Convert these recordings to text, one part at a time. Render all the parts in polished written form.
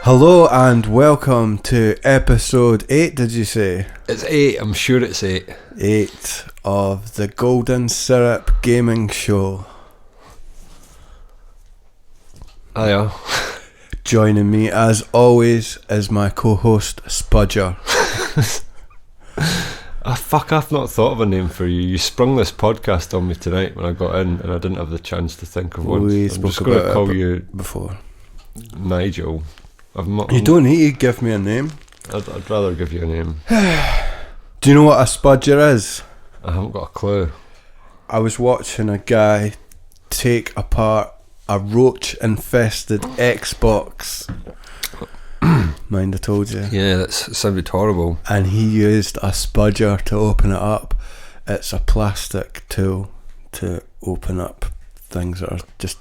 Hello and welcome to episode 8, did you say? It's 8, I'm sure it's 8. 8 of the Golden Syrup Gaming Show. Hiya. Joining me as always is my co-host Spudger. I've not thought of a name for you. You sprung this podcast on me tonight when I got in and I didn't have the chance to think of one. We I'm spoke just going about to call it you before. Nigel. You don't need to give me a name. I'd rather give you a name. Do you know what a Spudger is? I haven't got a clue. I was watching a guy take apart a roach-infested Xbox. Mind I told you. Yeah, it sounded horrible. And he used a spudger to open it up. It's a plastic tool to open up things that are just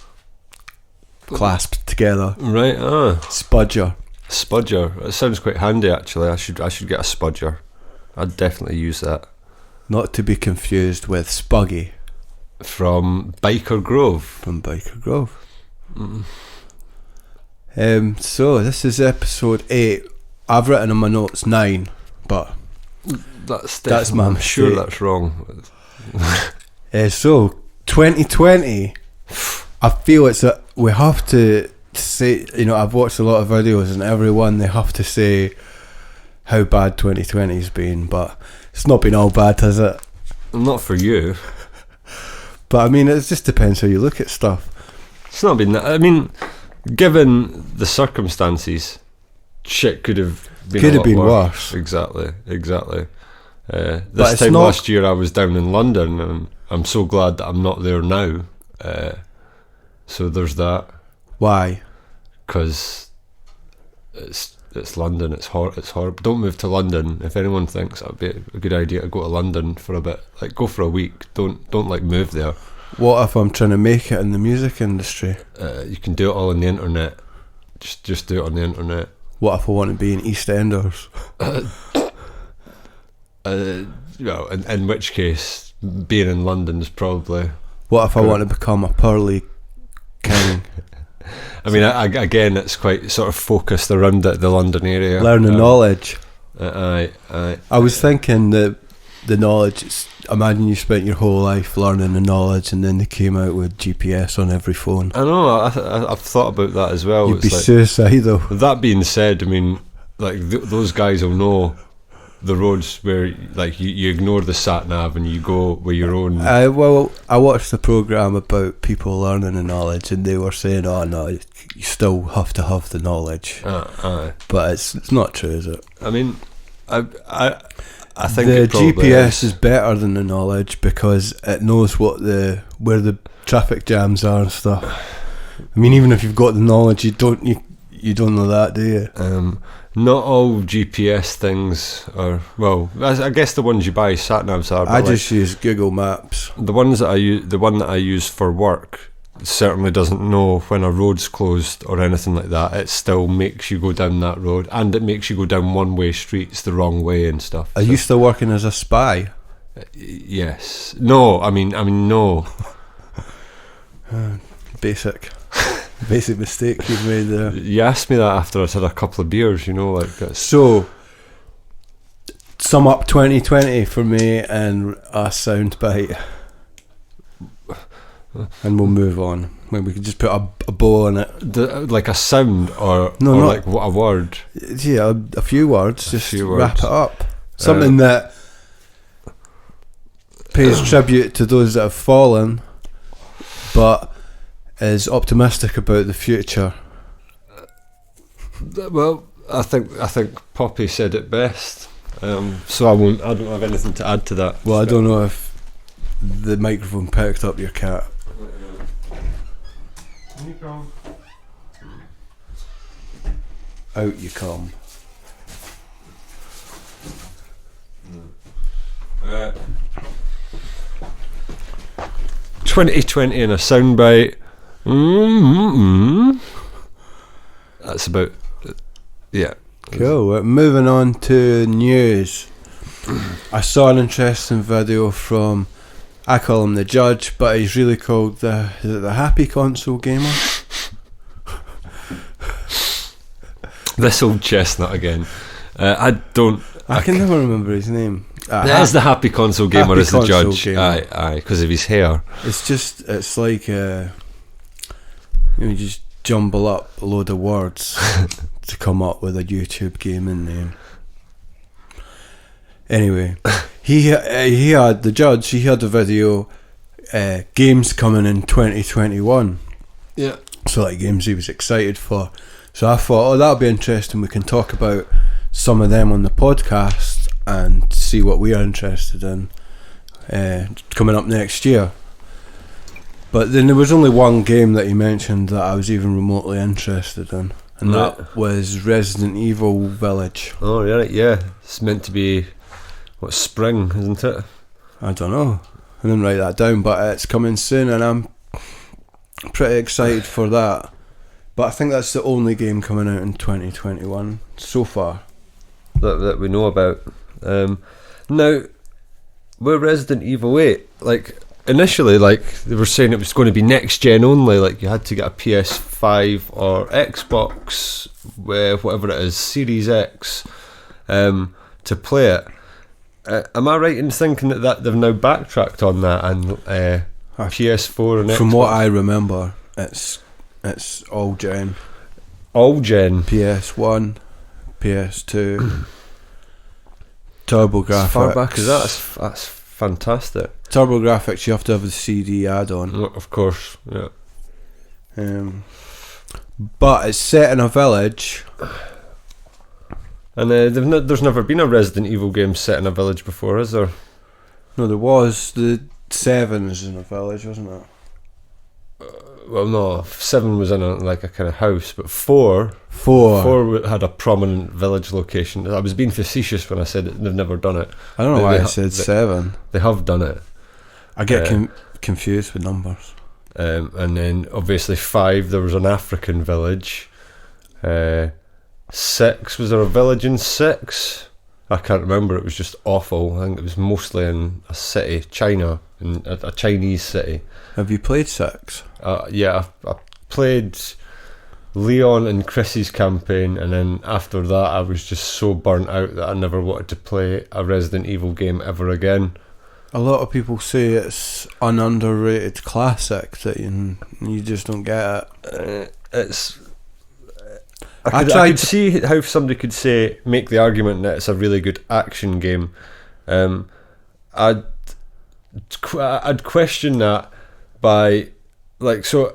clasped together. Right, Spudger. Spudger. It sounds quite handy actually. I should get a spudger. I'd definitely use that. Not to be confused with Spuggy. From Biker Grove. From Biker Grove. So this is episode 8. I've written in my notes 9, but that's my I'm mistake. sure that's wrong. So 2020, I feel we have to say, I've watched a lot of videos and everyone, they have to say how bad 2020's been, but it's not been all bad, has it? Not for you. But I mean, it just depends how you look at stuff. It's not been that. I mean, given the circumstances, shit could have been worse. Exactly. This time last year I was down in London and I'm so glad that I'm not there now. So there's that. Why? Because it's London. It's horrible. Don't move to London. If anyone thinks that'd be a good idea to go to London for a bit, like go for a week. Don't like move there. What if I'm trying to make it in the music industry? You can do it all on the internet. Just do it on the internet. What if I want to be in EastEnders? In which case, being in London is probably. What if I want to become a pearly king? I mean, again, it's quite sort of focused around the London area. Learning knowledge. I was thinking that the knowledge. Imagine you spent your whole life learning the knowledge, and then they came out with GPS on every phone. I know. I've thought about that as well. You'd be suicidal. That being said, I mean, like those guys will know the roads where, like, you ignore the sat nav and you go with your own. I watched a program about people learning the knowledge, and they were saying, "Oh no, you still have to have the knowledge." But it's not true, is it? I mean, I think the it GPS is better than the knowledge because it knows where the traffic jams are and stuff. I mean, even if you've got the knowledge, you don't know that, do you? Not all GPS things are. Well, I guess the ones you buy sat navs are. I just use Google Maps. The ones that I use, the one that I use for work, certainly doesn't know when a road's closed or anything like that. It still makes you go down that road, and it makes you go down one-way streets the wrong way and stuff. Are you still working as a spy? Yes. No. I mean no. Basic mistake you've made there. You asked me that after I'd had a couple of beers, like that. So, sum up 2020 for me and a soundbite, and we'll move on. Maybe we could just put a bow on it. Like a sound or like what, a word? Yeah, a few words. Wrap it up. Something that pays tribute to those that have fallen, but is optimistic about the future. Well, I think Poppy said it best. So I don't have anything to add to that. Well, I don't know if the microphone picked up your cat. Out you come. 2020 in a soundbite. That's about. Yeah. Cool. Moving on to news. I saw an interesting video from, I call him the Judge, but he's really called the Happy Console Gamer. This old chestnut again. I can never remember his name. As the happy console gamer Happy as the console judge. gamer. Aye, because of his hair. It's like you just jumble up a load of words to come up with a YouTube gaming name. Anyway, he had the judge. He had a video. Games coming in 2021. Yeah. So like games he was excited for. So I thought, that'll be interesting. We can talk about some of them on the podcast and see what we are interested in coming up next year. But then there was only one game that he mentioned that I was even remotely interested in, and that was Resident Evil Village. Oh, right, yeah. It's meant to be, spring, isn't it? I don't know. I didn't write that down, but it's coming soon, and I'm pretty excited for that. But I think that's the only game coming out in 2021 so far that we know about. Now, with Resident Evil 8, like initially, like they were saying it was going to be next gen only. Like you had to get a PS5 or Xbox, whatever it is, Series X, to play it. Am I right in thinking that they've now backtracked on that and PS4 and Xbox? From what I remember, it's all gen. All gen. PS1, PS2, TurboGrafx. As far back as that's fantastic. TurboGrafx, you have to have the CD add-on. Of course, yeah. But it's set in a village. And there's never been a Resident Evil game set in a village before, is there? No, there was. The 7 is in a village, wasn't it? Well, no, 7 was in a kind of house, but 4 had a prominent village location. I was being facetious when I said they've never done it. I don't know why I said 7. They have done it. I get confused with numbers. And then obviously 5, there was an African village. 6, was there a village in 6? I can't remember. It was just awful. I think it was mostly in a city, China, in a Chinese city. Have you played 6? Yeah, I played Leon and Chrissy's campaign, and then after that I was just so burnt out that I never wanted to play a Resident Evil game ever again. A lot of people say it's an underrated classic that you just don't get it. I could see how somebody could make the argument that it's a really good action game. I'd question that by so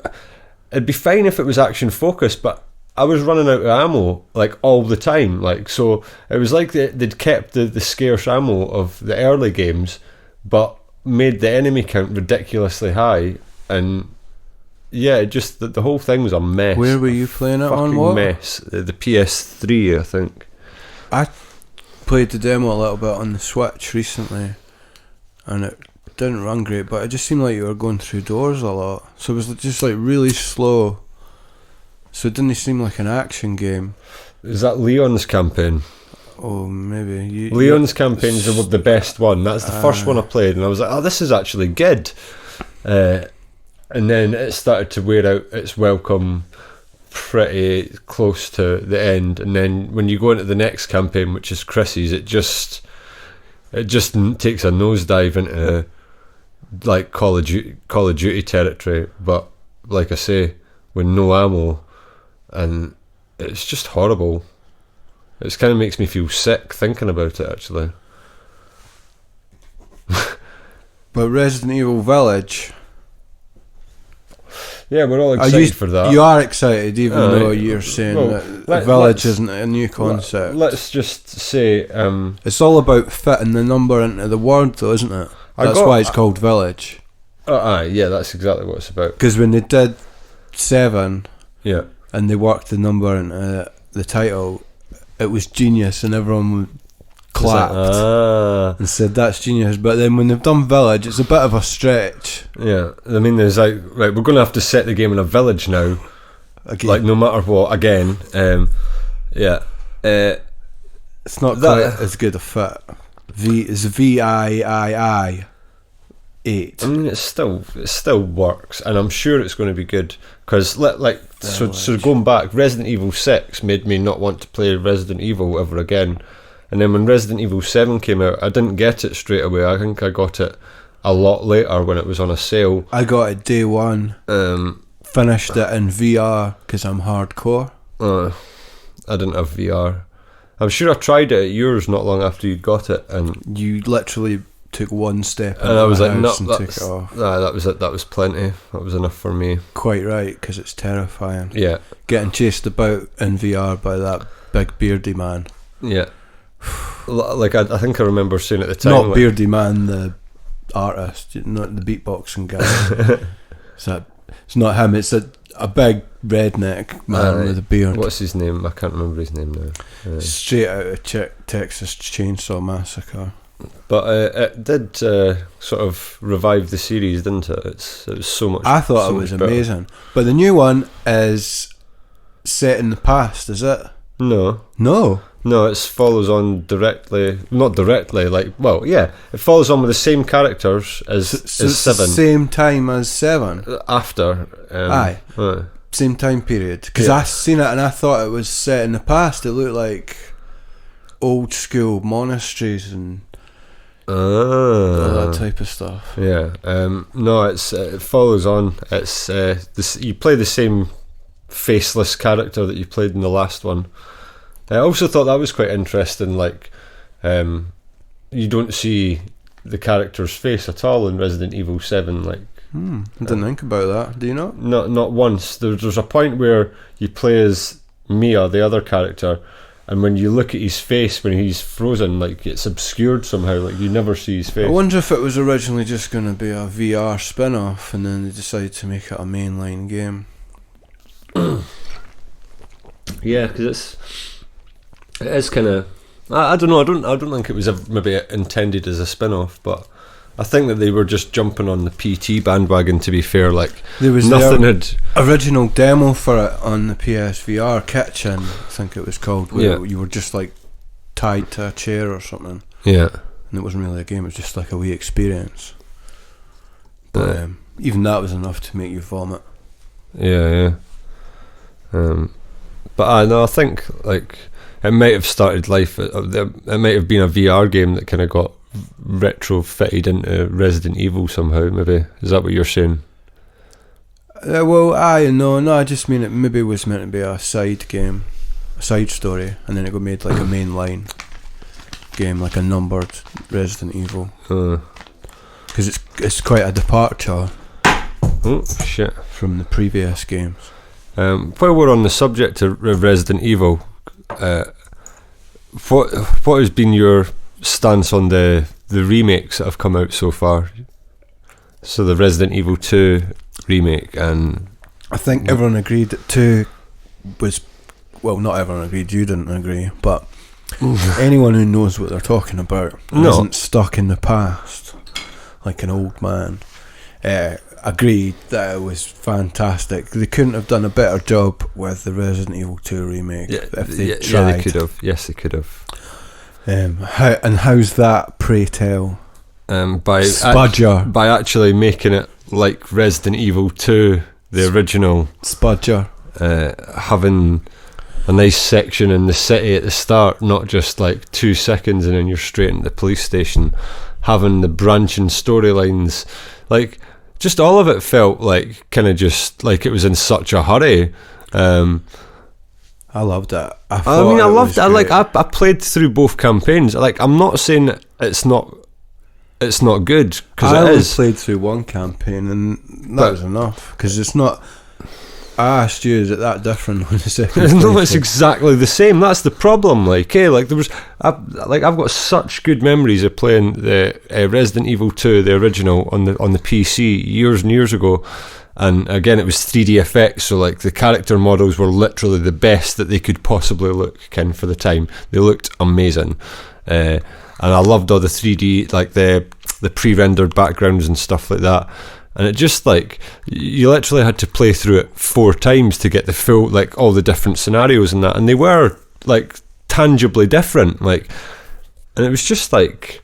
it'd be fine if it was action focused, but I was running out of ammo all the time. So it was like they'd kept the scarce ammo of the early games, but made the enemy count ridiculously high, and yeah, just the whole thing was a mess. Where were you playing it on? What? Mess. The PS3, I think. I played the demo a little bit on the Switch recently, and it didn't run great, but it just seemed like you were going through doors a lot. So it was just really slow. So it didn't seem like an action game. Is that Leon's campaign? Oh, maybe. Leon's campaign is the best one. That's the first one I played, and I was like, oh, this is actually good. And then it started to wear out its welcome pretty close to the end. And then when you go into the next campaign, which is Chrissy's, it just takes a nosedive into Call of Duty territory. But like I say, with no ammo, and it's just horrible. It kind of makes me feel sick thinking about it, actually. But Resident Evil Village. Yeah, we're all excited for that. You are excited, even though you're saying that Village isn't a new concept. Let's just say... it's all about fitting the number into the word, though, isn't it? That's why it's called Village. Yeah, that's exactly what it's about. Because when they did 7, yeah, and they worked the number into the title, it was genius, and everyone clapped and said that's genius. But then when they've done Village, it's a bit of a stretch. Yeah, I mean, there's right, we're going to have to set the game in a village now, again. No matter what. Again, yeah, it's not quite as good a fit. It's VIII 8. I mean, it still works, and I'm sure it's going to be good. Because so going back, Resident Evil 6 made me not want to play Resident Evil ever again. And then when Resident Evil 7 came out, I didn't get it straight away. I think I got it a lot later when it was on a sale. I got it day one. Finished it in VR because I'm hardcore. I didn't have VR. I'm sure I tried it at yours not long after you got it, and you literally took one step and I was like, no, took it off. That was it. That was plenty. That was enough for me. Quite right, because it's terrifying. Yeah, getting chased about in VR by that big beardy man. Yeah, like I think I remember saying at the time, not like, beardy man, the artist, not the beatboxing guy. It's not him. It's a big redneck man with a beard. What's his name? I can't remember his name now. Straight out of Texas Chainsaw Massacre. But it did sort of revive the series, didn't it? It was so much. I thought it was amazing. But the new one is set in the past, is it? No. It follows on directly. Not directly, it follows on with the same characters as 7. Same time as 7? After. Aye. Same time period. Because I seen it and I thought it was set in the past. It looked like old school monasteries and all that type of stuff. Yeah. No, it follows on. It's you play the same faceless character that you played in the last one. I also thought that was quite interesting. Like, you don't see the character's face at all in Resident Evil 7. Like, I didn't think about that. Do you know? Not once. There's a point where you play as Mia, the other character, and when you look at his face when he's frozen, like, it's obscured somehow. Like, you never see his face. I wonder if it was originally just going to be a VR spin-off, and then they decided to make it a mainline game. Yeah, because it is kind of. I don't know. I don't think it was maybe intended as a spin-off, but I think that they were just jumping on the PT bandwagon. To be fair, like, there was nothing had original demo for it on the PSVR Kitchen, I think it was called, where you were just like tied to a chair or something. Yeah, and it wasn't really a game; it was just like a wee experience. But even that was enough to make you vomit. Yeah. But I think like it might have started life. It might have been a VR game that kind of got retrofitted into Resident Evil somehow. Maybe is that what you're saying? Well, I just mean it maybe was meant to be a side game, a side story, and then it got made like a mainline game, like a numbered Resident Evil. Because it's quite a departure. Oh shit! From the previous games. While we're on the subject of Resident Evil, what has been your stance on the remakes that have come out so far? So the Resident Evil 2 remake, and I think everyone agreed that 2 was, well, not everyone agreed, you didn't agree, but anyone who knows what they're talking about isn't stuck in the past like an old man, agreed that it was fantastic. They couldn't have done a better job with the Resident Evil 2 remake if they tried. Yeah, they could have. Yes, they could have. How's that, pray tell? By Spudger. By actually making it like Resident Evil 2, the original. Spudger. Having a nice section in the city at the start, not just like 2 seconds and then you're straight into the police station. Having the branching storylines, like, just all of it felt like kind of just like it was in such a hurry. I loved it. I loved it. I played through both campaigns. Like, I'm not saying it's not good, because it is. I played through one campaign and that was enough, because it's not. I asked you, is it that different when the second? No, it's exactly the same. That's the problem. Like, there was, I've got such good memories of playing the Resident Evil 2, the original, on the PC years and years ago. And again, it was 3D effects, so like the character models were literally the best that they could possibly look, Ken, for the time. They looked amazing, and I loved all the 3D, like the pre-rendered backgrounds and stuff like that. And it just, like, you literally had to play through it 4 times to get the full, like, all the different scenarios and that. And they were, like, tangibly different. Like, and it was just, like,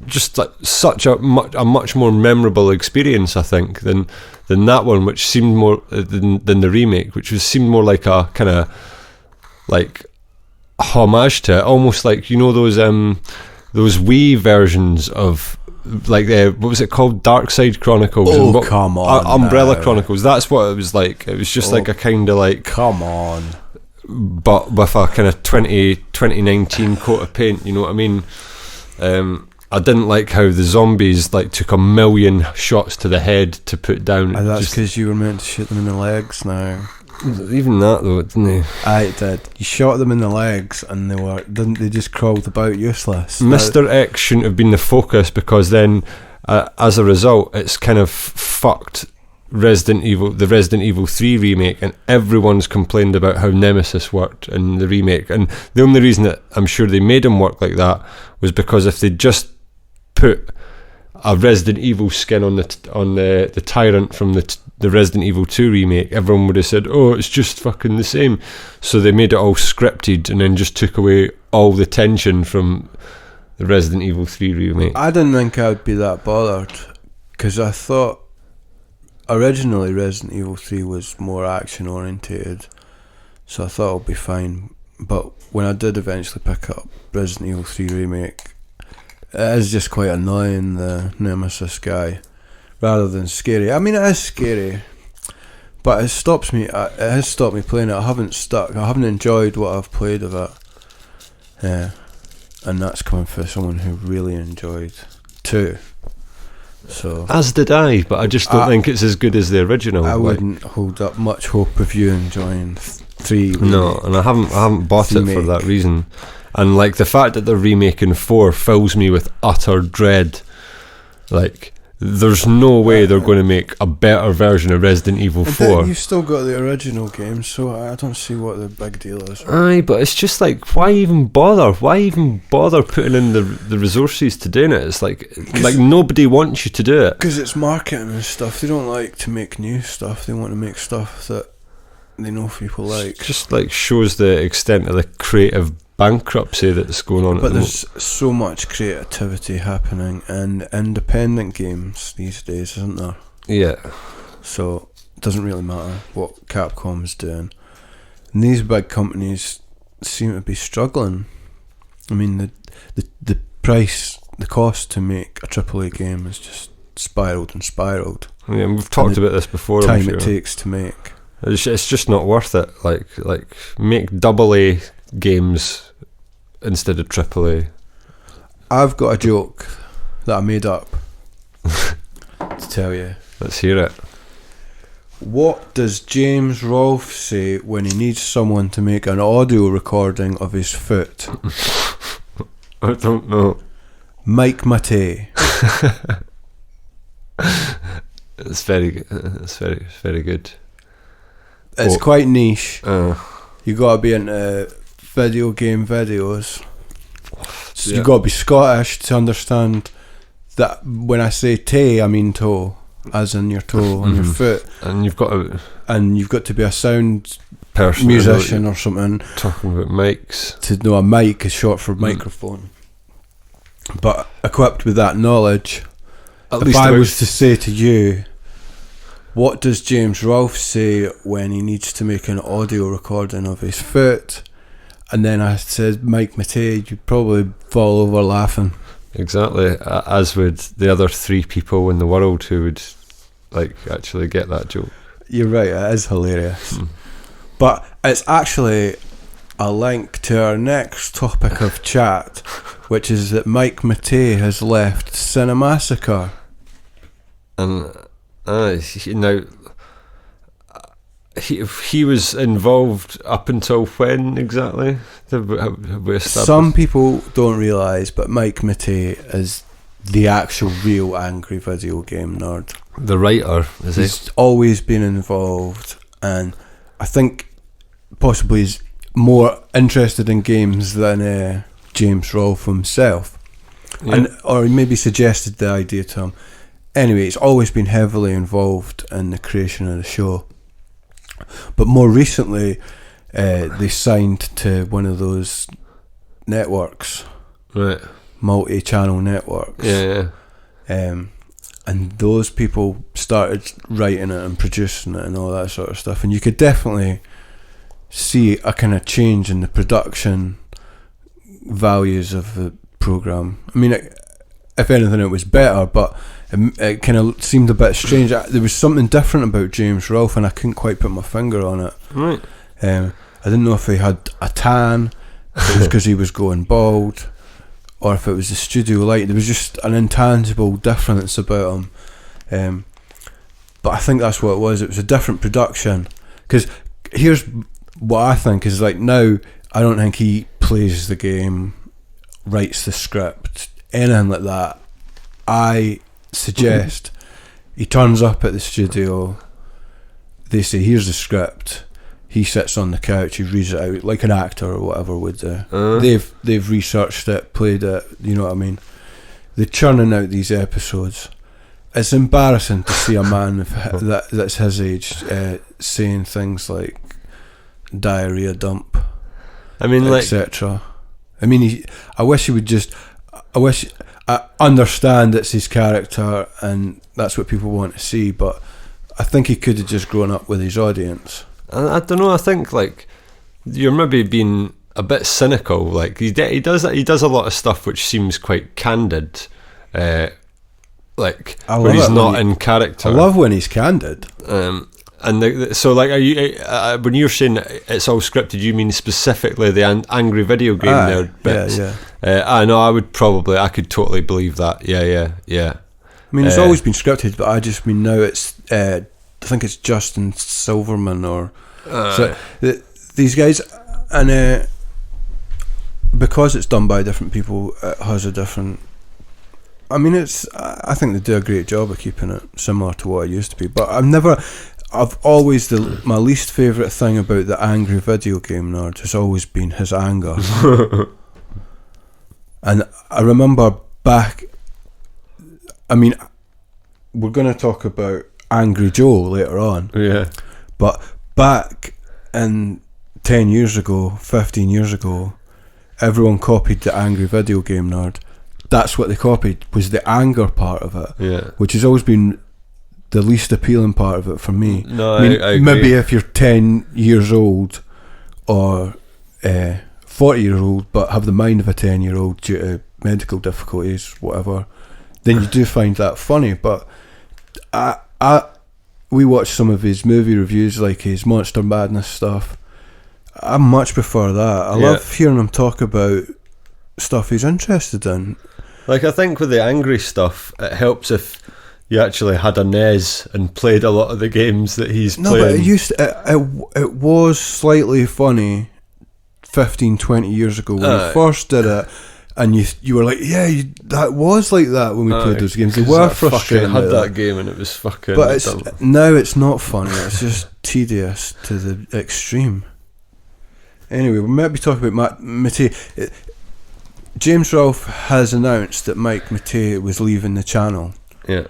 just like such a much more memorable experience, I think, than that one, which seemed more than the remake, which seemed more like a kind of like homage to it, almost like, you know, those Wii versions of like what was it called, Dark Side Chronicles? Oh, come on, Umbrella now. Chronicles. That's what it was like. It was just like a kind of like, come on, but with a kind of 2019 coat of paint. You know what I mean? I didn't like how the zombies like took a million shots to the head to put down. And that's because you were meant to shoot them in the legs now. Even that though, didn't they? I did. You shot them in the legs, and they just crawled about useless. Mr. X shouldn't have been the focus, because then, as a result, it's kind of fucked the Resident Evil 3 remake, and everyone's complained about how Nemesis worked in the remake. And the only reason that I'm sure they made him work like that was because if they just put a Resident Evil skin on the tyrant from the Resident Evil 2 remake, everyone would have said, oh, it's just fucking the same. So they made it all scripted and then just took away all the tension from the Resident Evil 3 remake. I didn't think I'd be that bothered, because I thought originally Resident Evil 3 was more action orientated, so I thought it'd be fine. But when I did eventually pick up Resident Evil 3 remake, it is just quite annoying, the Nemesis guy, rather than scary. I mean, it is scary, but it has stopped me playing it. I haven't enjoyed what I've played of it. Yeah, and that's coming from someone who really enjoyed 2. So as did I, but I just don't think it's as good as the original. I wouldn't hold up much hope of you enjoying 3. No, and I haven't bought it for that reason. And like the fact that they're remaking 4 fills me with utter dread. Like, there's no way they're going to make a better version of Resident Evil 4. You've still got the original game, so I don't see what the big deal is. Aye, but it's just like, why even bother? Why even bother putting in the resources to doing it? It's like nobody wants you to do it. Because it's marketing and stuff. They don't like to make new stuff. They want to make stuff that they know people like. It just like shows the extent of the creative bankruptcy that's going on. But there's so much creativity happening in independent games these days, isn't there? Yeah. So it doesn't really matter what Capcom's doing. And these big companies seem to be struggling. I mean, the price, the cost to make a AAA game has just spiraled and spiraled. Yeah, and we've talked about this before. Time it takes to make. It's just not worth it. Like make AA games instead of AAA. I've got a joke that I made up to tell you. Let's hear it. What does James Rolfe say when he needs someone to make an audio recording of his foot? I don't know. Mike Matei. It's very good. It's quite niche. You gotta be into video game videos. So you gotta be Scottish to understand that when I say tay, I mean toe, as in your toe on your foot. And you've got to be a sound person, musician or something. Talking about mics. To know a mic is short for microphone. But equipped with that knowledge, if I was to say to you, what does James Rolfe say when he needs to make an audio recording of his foot? And then I said Mike Matei, you'd probably fall over laughing. Exactly, as would the other 3 people in the world who would like actually get that joke. You're right, it is hilarious. But it's actually a link to our next topic of chat, which is that Mike Matei has left Cinemassacre. And now he was involved up until when exactly? Some people don't realise, but Mike Matei is the actual real angry video game nerd. The writer, is he? He's always been involved, and I think possibly he's more interested in games than James Rolfe himself. Yeah. Or he maybe suggested the idea to him. Anyway, he's always been heavily involved in the creation of the show. But more recently, they signed to one of those networks. Right. multi-channel networks. Yeah. And those people started writing it and producing it and all that sort of stuff. And you could definitely see a kind of change in the production values of the program. I mean, if anything, it was better, but it kind of seemed a bit strange. There was something different about James Rolfe, and I couldn't quite put my finger on it. Right. I didn't know if he had a tan, if it was because he was going bald, or if it was the studio light. There was just an intangible difference about him. But I think that's what it was. It was a different production. Because here's what I think is, like, now I don't think he plays the game, writes the script, anything like that. I suggest he turns up at the studio, they say, here's the script, he sits on the couch, he reads it out like an actor or whatever would do. They've researched it, played it, you know what I mean. They're churning out these episodes. It's embarrassing to see a man that's his age saying things like diarrhea dump, I mean, etc. I mean, I wish he would just. I understand it's his character and that's what people want to see, but I think he could have just grown up with his audience. I don't know. I think, like, you're maybe being a bit cynical. Like, he does a lot of stuff which seems quite candid, like where he's not in character. I love when he's candid. So, like, are you when you're saying it's all scripted, you mean specifically the angry video game nerd bits? Yeah. I know. I could totally believe that. Yeah. I mean, it's always been scripted, but I just mean now it's. I think it's Justin Silverman or these guys, and because it's done by different people, it has a different. I mean, I think they do a great job of keeping it similar to what it used to be. But I've always my least favourite thing about the angry video game nerd has always been his anger. And I remember back. I mean, we're going to talk about Angry Joe later on. Yeah. But back in 10 years ago, 15 years ago, everyone copied the angry video game nerd. That's what they copied, was the anger part of it. Yeah. Which has always been the least appealing part of it for me. No, I mean, I agree. maybe if you're 10 years old or 40 years old but have the mind of a 10-year-old due to medical difficulties, whatever, then you do find that funny. But we watched some of his movie reviews, like his Monster Madness stuff. I much prefer that. I love hearing him talk about stuff he's interested in. Like, I think with the angry stuff, it helps if you actually had a NES and played a lot of the games that he's playing. But it was slightly funny 15, 20 years ago when he first did it. And you were like, that was like that when we played those games. They were frustrating. I had that game and it was fucking. But now it's not funny. It's just tedious to the extreme. Anyway, we might be talking about Mattei. James Rolfe has announced that Mike Mattei was leaving the channel. Yeah.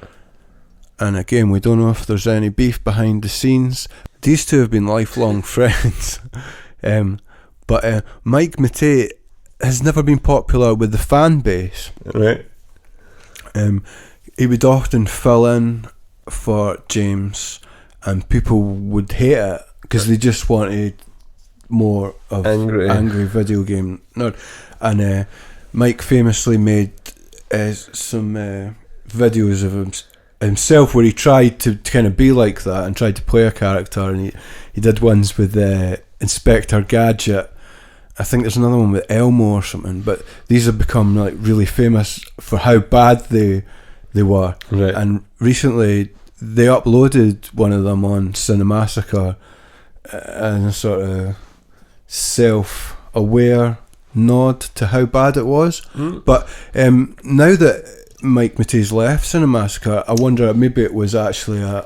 And again, we don't know if there's any beef behind the scenes. These two have been lifelong friends. But Mike Mattei has never been popular with the fan base. Right. He would often fill in for James, and people would hate it because they just wanted more of angry video game nerd. And Mike famously made some videos of himself where he tried to kind of be like that and tried to play a character, and he did ones with Inspector Gadget. I think there's another one with Elmo or something, but these have become like really famous for how bad they were. Right. And recently they uploaded one of them on Cinemassacre and a sort of self-aware nod to how bad it was. But now that Mike Mattei's left Cinemassacre, I wonder maybe it was actually a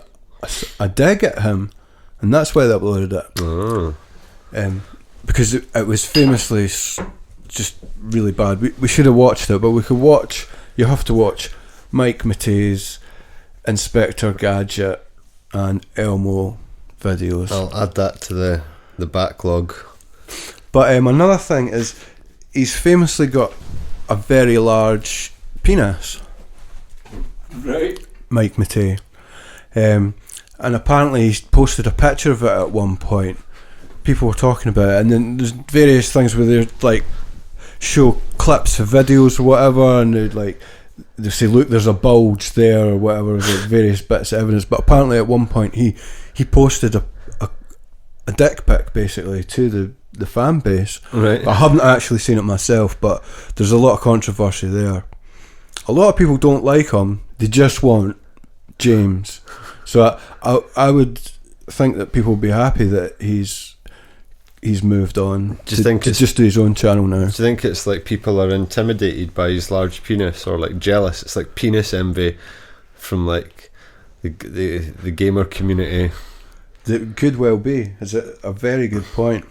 dig at him, and that's why they uploaded it. Because it was famously just really bad. We should have watched it, but we could watch. You have to watch Mike Mattei's Inspector Gadget and Elmo videos. I'll add that to the backlog. But another thing is, he's famously got a very large penis. Right. Mike Matei. And apparently he's posted a picture of it at one point. People were talking about it, and then there's various things where they like show clips of videos or whatever, and they say, look, there's a bulge there or whatever, like various bits of evidence. But apparently at one point he posted a dick pic basically to the fan base. Right. I haven't actually seen it myself, but there's a lot of controversy there. A lot of people don't like him, they just want James. So I would think that people will be happy that he's moved on. Do you think to just do his own channel now? Do you think it's like people are intimidated by his large penis, or like jealous? It's like penis envy from like the gamer community. It could well be. It's a very good point.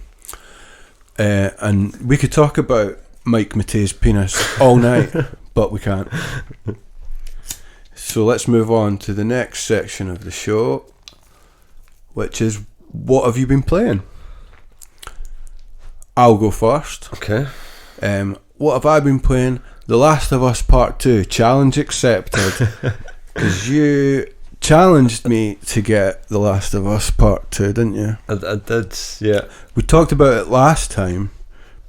And we could talk about Mike Matei's penis all night, but we can't. So let's move on to the next section of the show, which is, what have you been playing? I'll go first. Okay. What have I been playing? The Last of Us Part 2. Challenge accepted. Because you challenged me to get The Last of Us Part 2, didn't you? I did, yeah. We talked about it last time,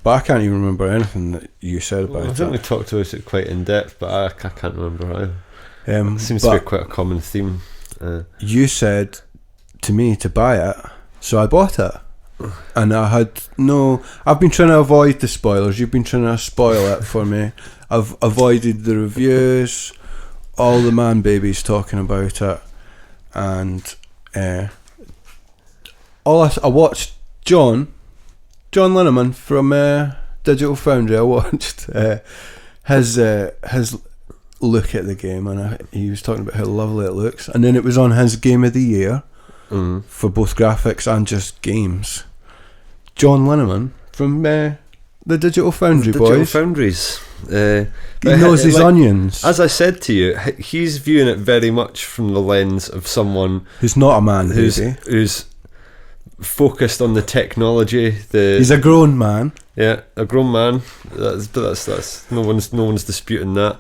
but I can't even remember anything that you said about I think we talked about it quite in depth, but I can't remember either. It seems to be quite a common theme. You said to me to buy it, so I bought it. And I've been trying to avoid the spoilers. You've been trying to spoil it for me. I've avoided the reviews, all the man babies talking about it, and I watched John Linneman from Digital Foundry. I watched his look at the game, and he was talking about how lovely it looks. And then it was on his Game of the Year for both graphics and just games. John Linneman from the Digital Foundry boys. Digital Foundries. He knows his onions. As I said to you, he's viewing it very much from the lens of someone who's not a man, who's focused on the technology. He's a grown man. Yeah, a grown man. That's no one's disputing that.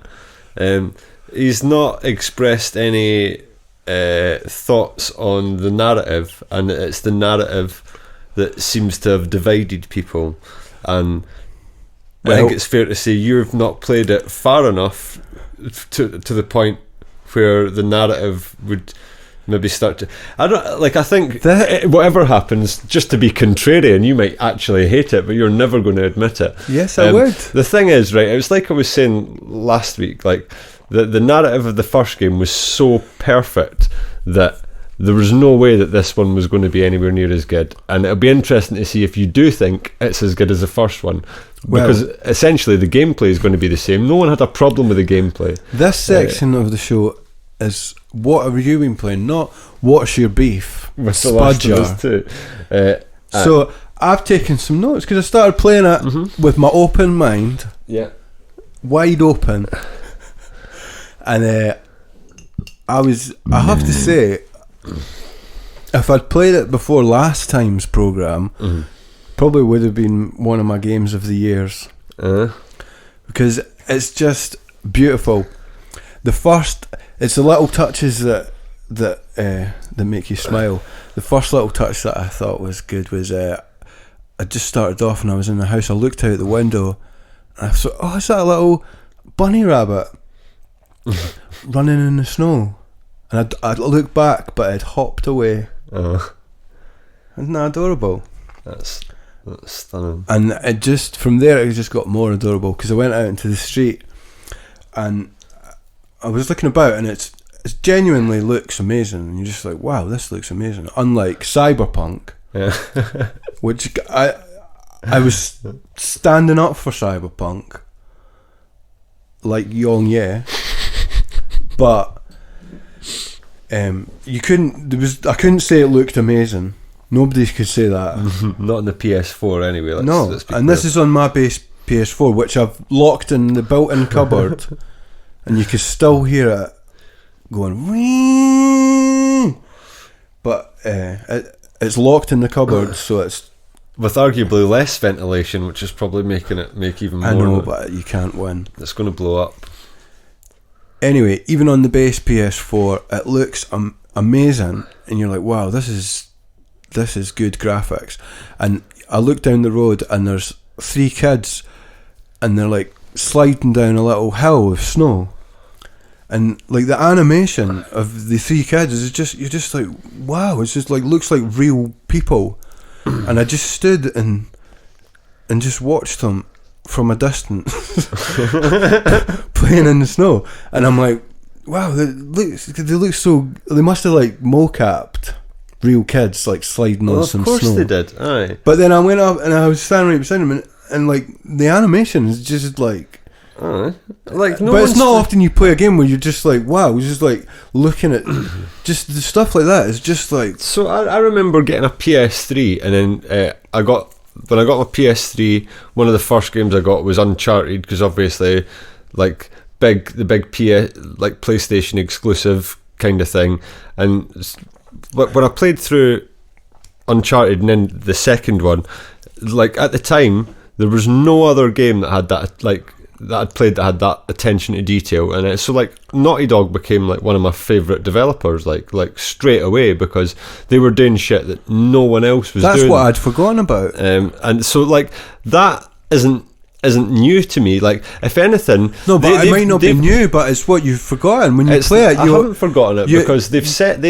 He's not expressed any thoughts on the narrative, and it's the narrative that seems to have divided people. And I think it's fair to say you've not played it far enough to the point where the narrative would maybe start to. I think whatever happens, just to be contrarian, you might actually hate it, but you're never going to admit it. Yes, I would. The thing is, right, it was like I was saying last week, like the narrative of the first game was so perfect that there was no way that this one was going to be anywhere near as good. And it'll be interesting to see if you do think it's as good as the first one, because essentially the gameplay is going to be the same. No one had a problem with the gameplay. This section of the show is, what have you been playing, not what's your beef with The Last of Us 2. So I've taken some notes because I started playing it with my open mind, wide open, and I have to say, if I'd played it before last time's programme, probably would have been one of my games of the years, because it's just beautiful. It's the little touches that make you smile. The first little touch that I thought was good was I just started off and I was in the house. I looked out the window and I thought, oh, is that a little bunny rabbit running in the snow? And I looked back, but it hopped away. Isn't that adorable? That's stunning. And it just, from there, it just got more adorable, because I went out into the street and I was looking about, and it genuinely looks amazing, and you're just like, wow, this looks amazing. Unlike Cyberpunk, which I was standing up for Cyberpunk, like Yong Ye, but you couldn't. I couldn't say it looked amazing. Nobody could say that. Not on the PS4 anyway. Let's and this is on my base PS4, which I've locked in the built-in cupboard, and you can still hear it going. Wee! But it's locked in the cupboard, so with arguably less ventilation, which is probably making it make even more. I know, but you can't win. It's going to blow up. Anyway, even on the base PS4, it looks amazing, and you're like, wow, this is good graphics. And I look down the road, and there's 3 kids, and they're like sliding down a little hill with snow, and like the animation of the 3 kids is just, you're just like, wow, it's just like, looks like real people. And I just stood and just watched them from a distance playing in the snow, and I'm like, wow, they look so, they must have like mocapped real kids like sliding on some snow. Of course they did. Aye. But then I went up and I was standing right beside them, and like the animation is just like, like, no, but it's not often you play a game where you're just like, wow, you're just like looking at just the stuff like that. It's just like, so I remember getting a PS3, and then when I got my PS3, one of the first games I got was Uncharted, because obviously, like the big PS, like PlayStation exclusive kind of thing. And when I played through Uncharted and then the second one, like at the time there was no other game that had that, like, that I'd played that had that attention to detail. And so like Naughty Dog became like one of my favourite developers, like straight away, because they were doing shit that no one else was doing. That's what I'd forgotten about. And so like that isn't new to me. Like, if anything, no, but it might not be new, but it's what you've forgotten when you play it. I haven't forgotten it, because they'd set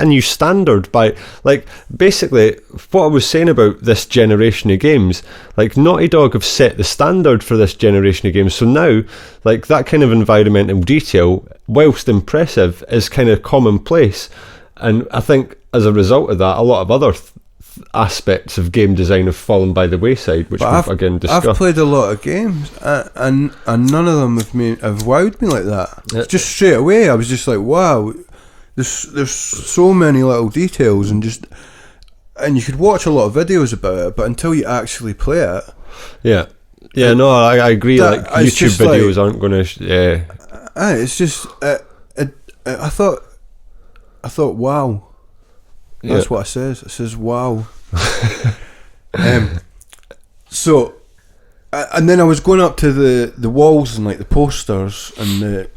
a new standard by, like, basically what I was saying about this generation of games. Like, Naughty Dog have set the standard for this generation of games. So now, like, that kind of environmental detail, whilst impressive, is kind of commonplace. And I think as a result of that, a lot of other aspects of game design have fallen by the wayside, which we've again discussed. I've played a lot of games, and none of them have wowed me like that. Just straight away, I was just like, wow, there's so many little details, and you could watch a lot of videos about it, but until you actually play it, no, I agree. Like, YouTube videos aren't going to. It's just I thought, wow. That's what it says. It says, wow. So, and then I was going up to the walls and like the posters and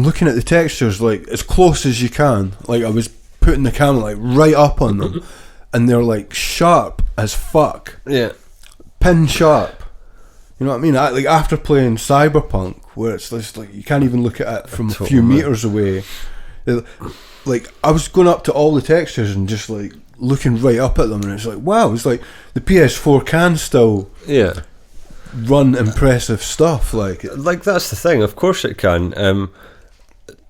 looking at the textures like as close as you can. Like, I was putting the camera like right up on them, and they're like sharp as fuck. Yeah, pin sharp. You know what I mean? Like, after playing Cyberpunk, where it's just like you can't even look at it from a few meters away. Like, I was going up to all the textures and just like looking right up at them, and it's like, wow, it's like the PS4 can still run impressive stuff. Like that's the thing. Of course it can.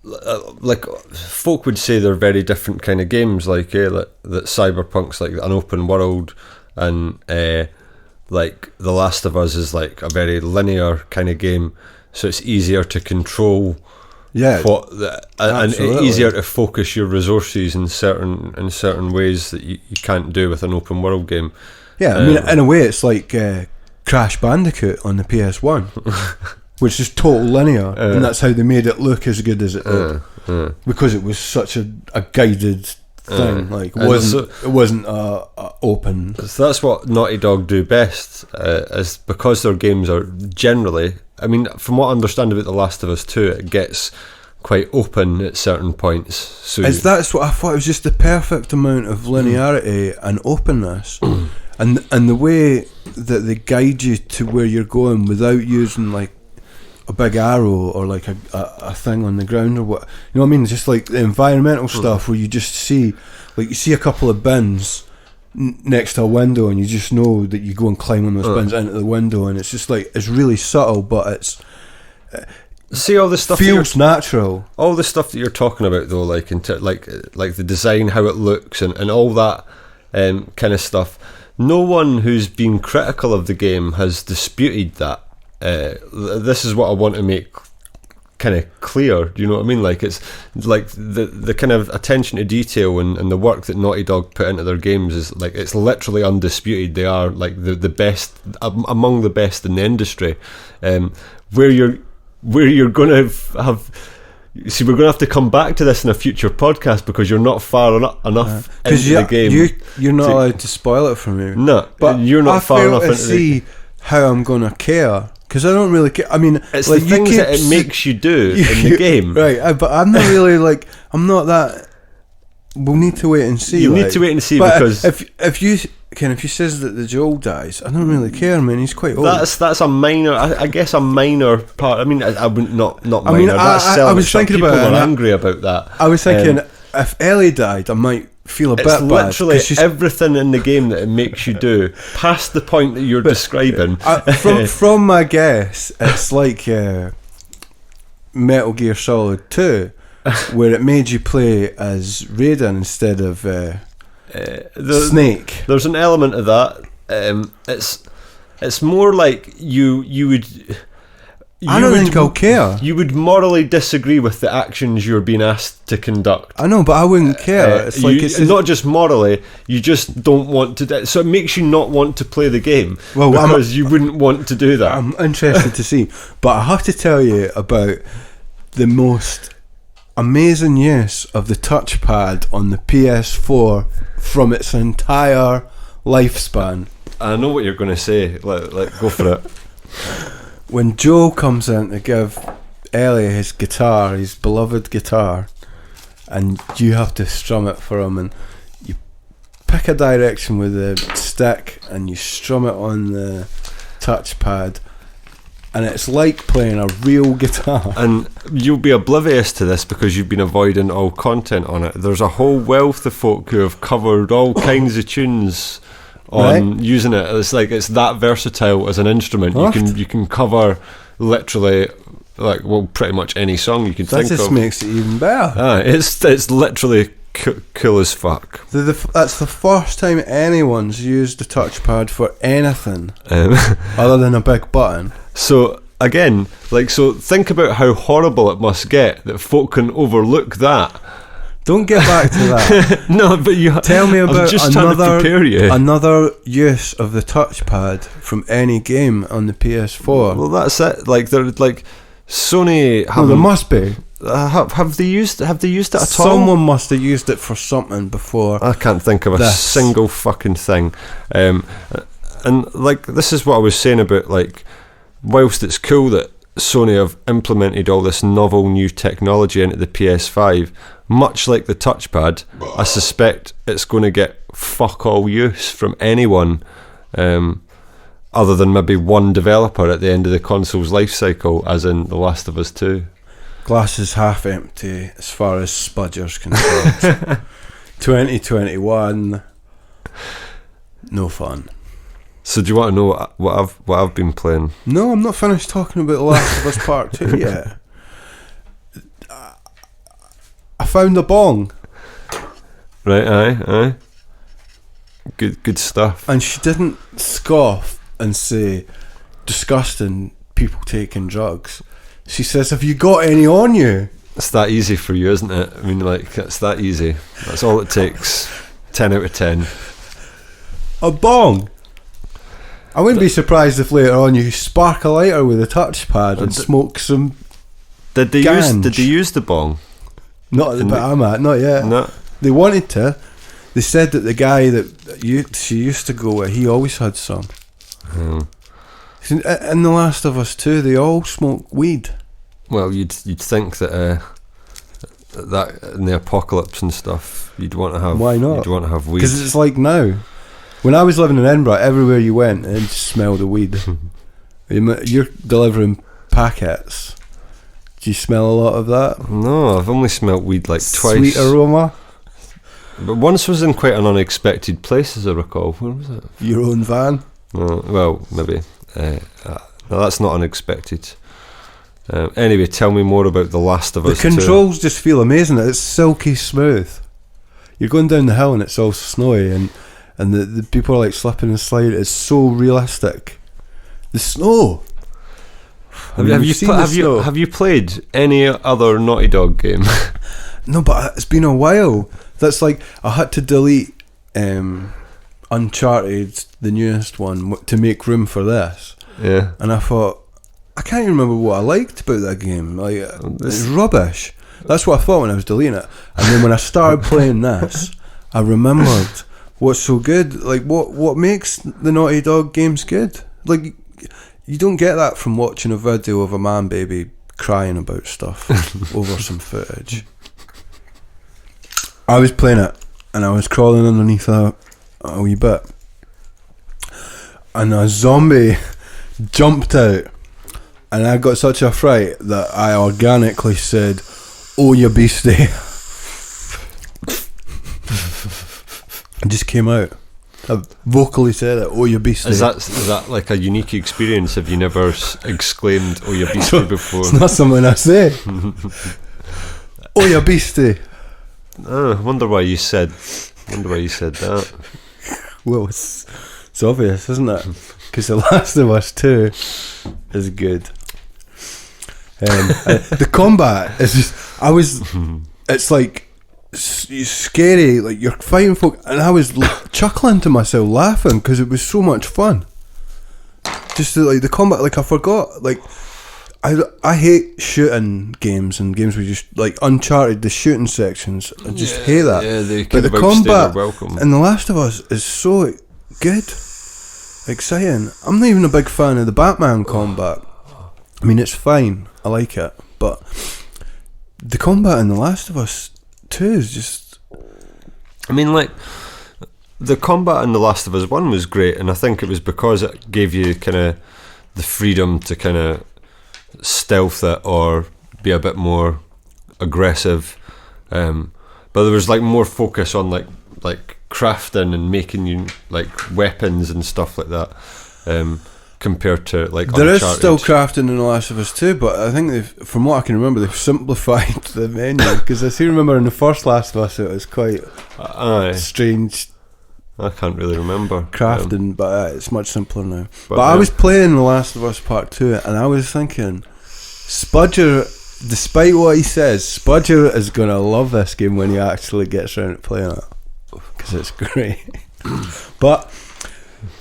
Like, folk would say they're very different kind of games. Like, that Cyberpunk's like an open world, and like The Last of Us is like a very linear kind of game, so it's easier to control. And easier to focus your resources in certain ways that you can't do with an open world game. Yeah, I mean, in a way, it's like Crash Bandicoot on the PS1, which is total linear, and that's how they made it look as good as it did, because it was such a guided thing. Like, it wasn't open. So that's what Naughty Dog do best, is because their games are generally, I mean, from what I understand about The Last of Us 2, it gets quite open at certain points. So that's what I thought. It was just the perfect amount of linearity and openness, and the way that they guide you to where you're going without using like a big arrow or like a thing on the ground or what. You know what I mean? Just like the environmental stuff where you just see, like, you see a couple of bins next to a window, and you just know that you go and climb on those bins into the window, and it's just like, it's really subtle, but it's see all the stuff feels natural. All the stuff that you're talking about, though, like like the design, how it looks, and all that kind of stuff. No one who's been critical of the game has disputed that. This is what I want to make kind of clear. Do you know what I mean? Like, it's like the kind of attention to detail and the work that Naughty Dog put into their games is like, it's literally undisputed. They are like the best, among the best in the industry. Where you're going to have See, we're going to have to come back to this in a future podcast because you're not far enough into the game. You're not allowed to spoil it for me. No, but you're not far enough into see how I'm going to care. Because I don't really care. I mean, it's like the things that it makes you do in the game. Right, but I'm not really like, I'm not that. We'll need to wait and see. You need to wait and see, but because if you says that the Joel dies, I don't really care, man. He's quite old. That's a minor, I guess, a minor part. I mean, I wouldn't not minor. I mean, I was thinking people about it. People are angry about that. I was thinking if Ellie died, I might feel a bit bad. It's literally everything in the game that it makes you do, past the point that you're describing. From my guess, it's like Metal Gear Solid 2, where it made you play as Raiden instead of Snake. There's an element of that. It's more like you would. I don't think I'll care. You would morally disagree with the actions you're being asked to conduct. I know, but I wouldn't care. It's like it's not just morally. You just don't want to. So it makes you not want to play the game. Well, because you wouldn't want to do that. I'm interested to see, but I have to tell you about the most amazing use of the touchpad on the PS4 from its entire lifespan. I know what you're going to say. Like, go for it. When Joe comes in to give Ellie his guitar, his beloved guitar, and you have to strum it for him, and you pick a direction with the stick and you strum it on the touchpad, and it's like playing a real guitar. And you'll be oblivious to this because you've been avoiding all content on it. There's a whole wealth of folk who have covered all kinds of tunes on using it. It's like it's that versatile as an instrument. You can cover literally pretty much any song you can think of. That just makes it even better. It's literally cool as fuck. That's the first time anyone's used the touchpad for anything other than a big button. So again, so think about how horrible it must get that folk can overlook that. Don't get back to that. No, but you tell me about just another use of the touchpad from any game on the PS4. Well, that's it. They're like Sony. There must be. Have they used it at all? Someone must have used it for something before. I can't think of a single fucking thing. And this is what I was saying about whilst it's cool that Sony have implemented all this novel new technology into the PS5, much like the touchpad, I suspect it's going to get fuck all use from anyone other than maybe one developer at the end of the console's life cycle, as in The Last of Us 2. Glass is half empty as far as Spudger's concerned. 2021, no fun. So do you want to know what I've been playing? No, I'm not finished talking about The Last of Us Part 2 yet. I found a bong. Right, aye. Good stuff. And she didn't scoff and say, disgusting people taking drugs. She says, have you got any on you? It's that easy for you, isn't it? I mean, it's that easy. That's all it takes. 10 out of 10. A bong. I wouldn't be surprised if later on you spark a lighter with a touchpad and smoke some. Did they use the bong? Not at the bit I'm at, not yet. No. They wanted to. They said that the guy that she used to go with, he always had some. In The Last of Us 2, they all smoke weed. Well, you'd think that in the apocalypse and stuff, you'd want to have. Why not? You'd want to have weed. Because it's like now. When I was living in Edinburgh, everywhere you went, it smelled of weed. You're delivering packets. Do you smell a lot of that? No, I've only smelt weed twice. Sweet aroma. But once was in quite an unexpected place, as I recall. Where was it? Your own van? Well, maybe. No, that's not unexpected. Anyway, tell me more about The Last of Us 2. The controls just feel amazing. It's silky smooth. You're going down the hill and it's all snowy, and the people are slipping and sliding. It's so realistic. The snow. Have you played any other Naughty Dog game? No, but it's been a while. That's I had to delete Uncharted, the newest one, to make room for this. Yeah. And I thought, I can't even remember what I liked about that game. It's rubbish. That's what I thought when I was deleting it. And then when I started playing this, I remembered what's so good. Like, what makes the Naughty Dog games good? Like, you don't get that from watching a video of a man baby crying about stuff over some footage. I was playing it, and I was crawling underneath a wee bit, and a zombie jumped out, and I got such a fright that I organically said, "Oh, you beastie." It just came out. I vocally said it. "Oh, you beastie." Is that like a unique experience? Have you never exclaimed "Oh, you beastie" before? It's not something I say. "Oh, you beastie." I wonder why you said that. Well, it's obvious, isn't it? Because The Last of Us 2 is good. The combat is just, it's like scary, like you're fighting folk, and I was chuckling to myself, laughing, because it was so much fun. Just like the combat, like I forgot, like I hate shooting games and games where you just, like Uncharted, the shooting sections, I just hate that. Yeah, they but the combat in The Last of Us is so good, exciting. I'm not even a big fan of the Batman combat. I mean, it's fine, I like it, but the combat in The Last of Us 2 is just, I mean, like, the combat in The Last of Us 1 was great, and I think it was because it gave you kind of the freedom to kind of stealth it or be a bit more aggressive, but there was like more focus on like crafting and making you like weapons and stuff like that, compared to like there Uncharted. is still crafting in The Last of Us 2, but I think from what I can remember, they've simplified the menu, because I still remember in the first Last of Us it was quite strange I can't really remember crafting, but it's much simpler now. But I was playing The Last of Us Part 2, and I was thinking, Spudger, despite what he says, Spudger is going to love this game when he actually gets around to playing it, because it's great. But,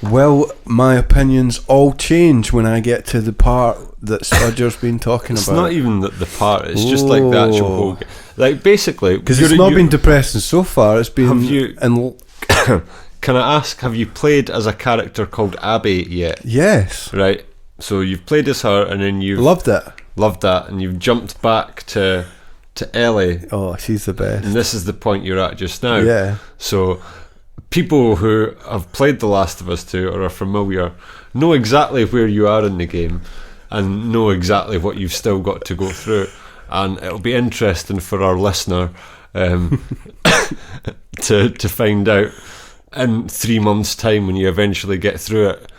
well, my opinions all change when I get to the part that Spudger's been talking it's about. It's not even the part, it's just like the actual whole game. Like, basically, because it's not been depressing so far, it's been... Can I ask, have you played as a character called Abby yet? Yes. Right. So you've played as her, and then you've loved that, and you've jumped back to Ellie. Oh, she's the best. And this is the point you're at just now. Yeah. So people who have played The Last of Us 2 or are familiar know exactly where you are in the game and know exactly what you've still got to go through. And it'll be interesting for our listener to find out in 3 months' time, when you eventually get through it,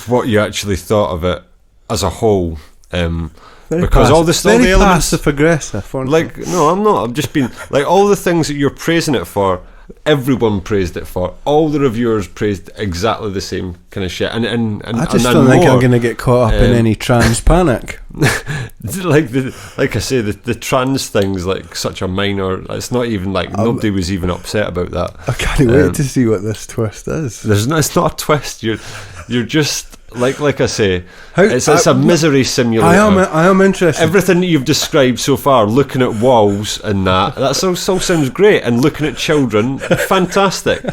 what you actually thought of it as a whole. Because all the elements, passive aggressive. Like, no, I'm not. I've just been like, all the things that you're praising it for, everyone praised it for. All the reviewers praised exactly the same kind of shit. And I just don't think I'm going to get caught up in any trans panic. Like I say, the trans thing's like such a minor. It's not even like nobody was even upset about that. I can't wait to see what this twist is. It's not a twist. You're just like I say, it's a misery simulator. I am interested. Everything that you've described so far, looking at walls and that all sounds great, and looking at children, fantastic.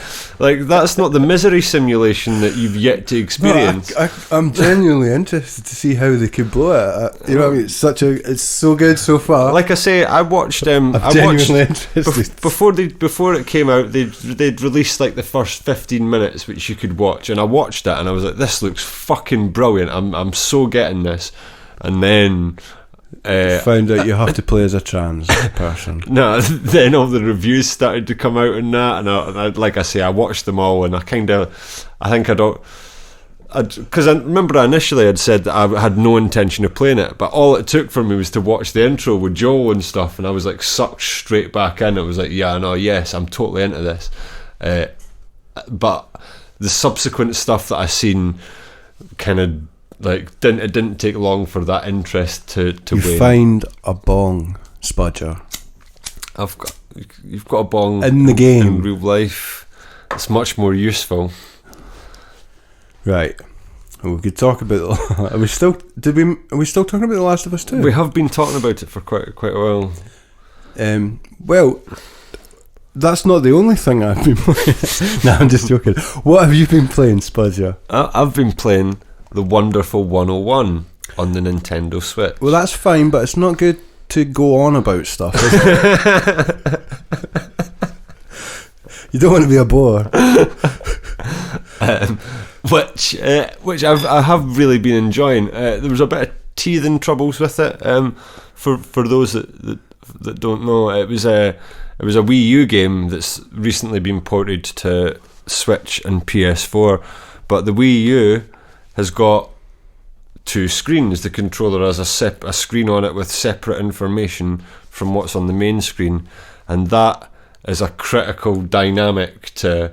Like, that's not the misery simulation that you've yet to experience. No, I'm genuinely interested to see how they could blow it. You know what I mean? It's so good so far. Like I say, I watched. Interested. Before it came out, they'd released like the first 15 minutes, which you could watch, and I watched it, and I was like, this looks fucking brilliant. I'm so getting this. And then found out you have to play as a trans person. No, then all the reviews started to come out and that, and I like I say, I watched them all, and because I remember initially I'd said that I had no intention of playing it, but all it took for me was to watch the intro with Joel and stuff, and I was like sucked straight back in. It was like, yeah, no, yes, I'm totally into this. But the subsequent stuff that I seen kind of like it didn't take long for that interest to you wane. Find a bong, Spudger. You've got a bong in the game. In real life, it's much more useful. Right. We could talk about. Are we still? Are we still talking about The Last of Us 2? We have been talking about it for quite a while. Well, that's not the only thing I've been playing. No, I'm just joking. What have you been playing, Spudger? I've been playing The Wonderful 101 on the Nintendo Switch. Well, that's fine, but it's not good to go on about stuff, is it? You don't want to be a bore. Which I have really been enjoying. There was a bit of teething troubles with it. For those that don't know, it was a Wii U game that's recently been ported to Switch and PS4, but the Wii U has got 2 screens. The controller has a screen on it with separate information from what's on the main screen, and that is a critical dynamic to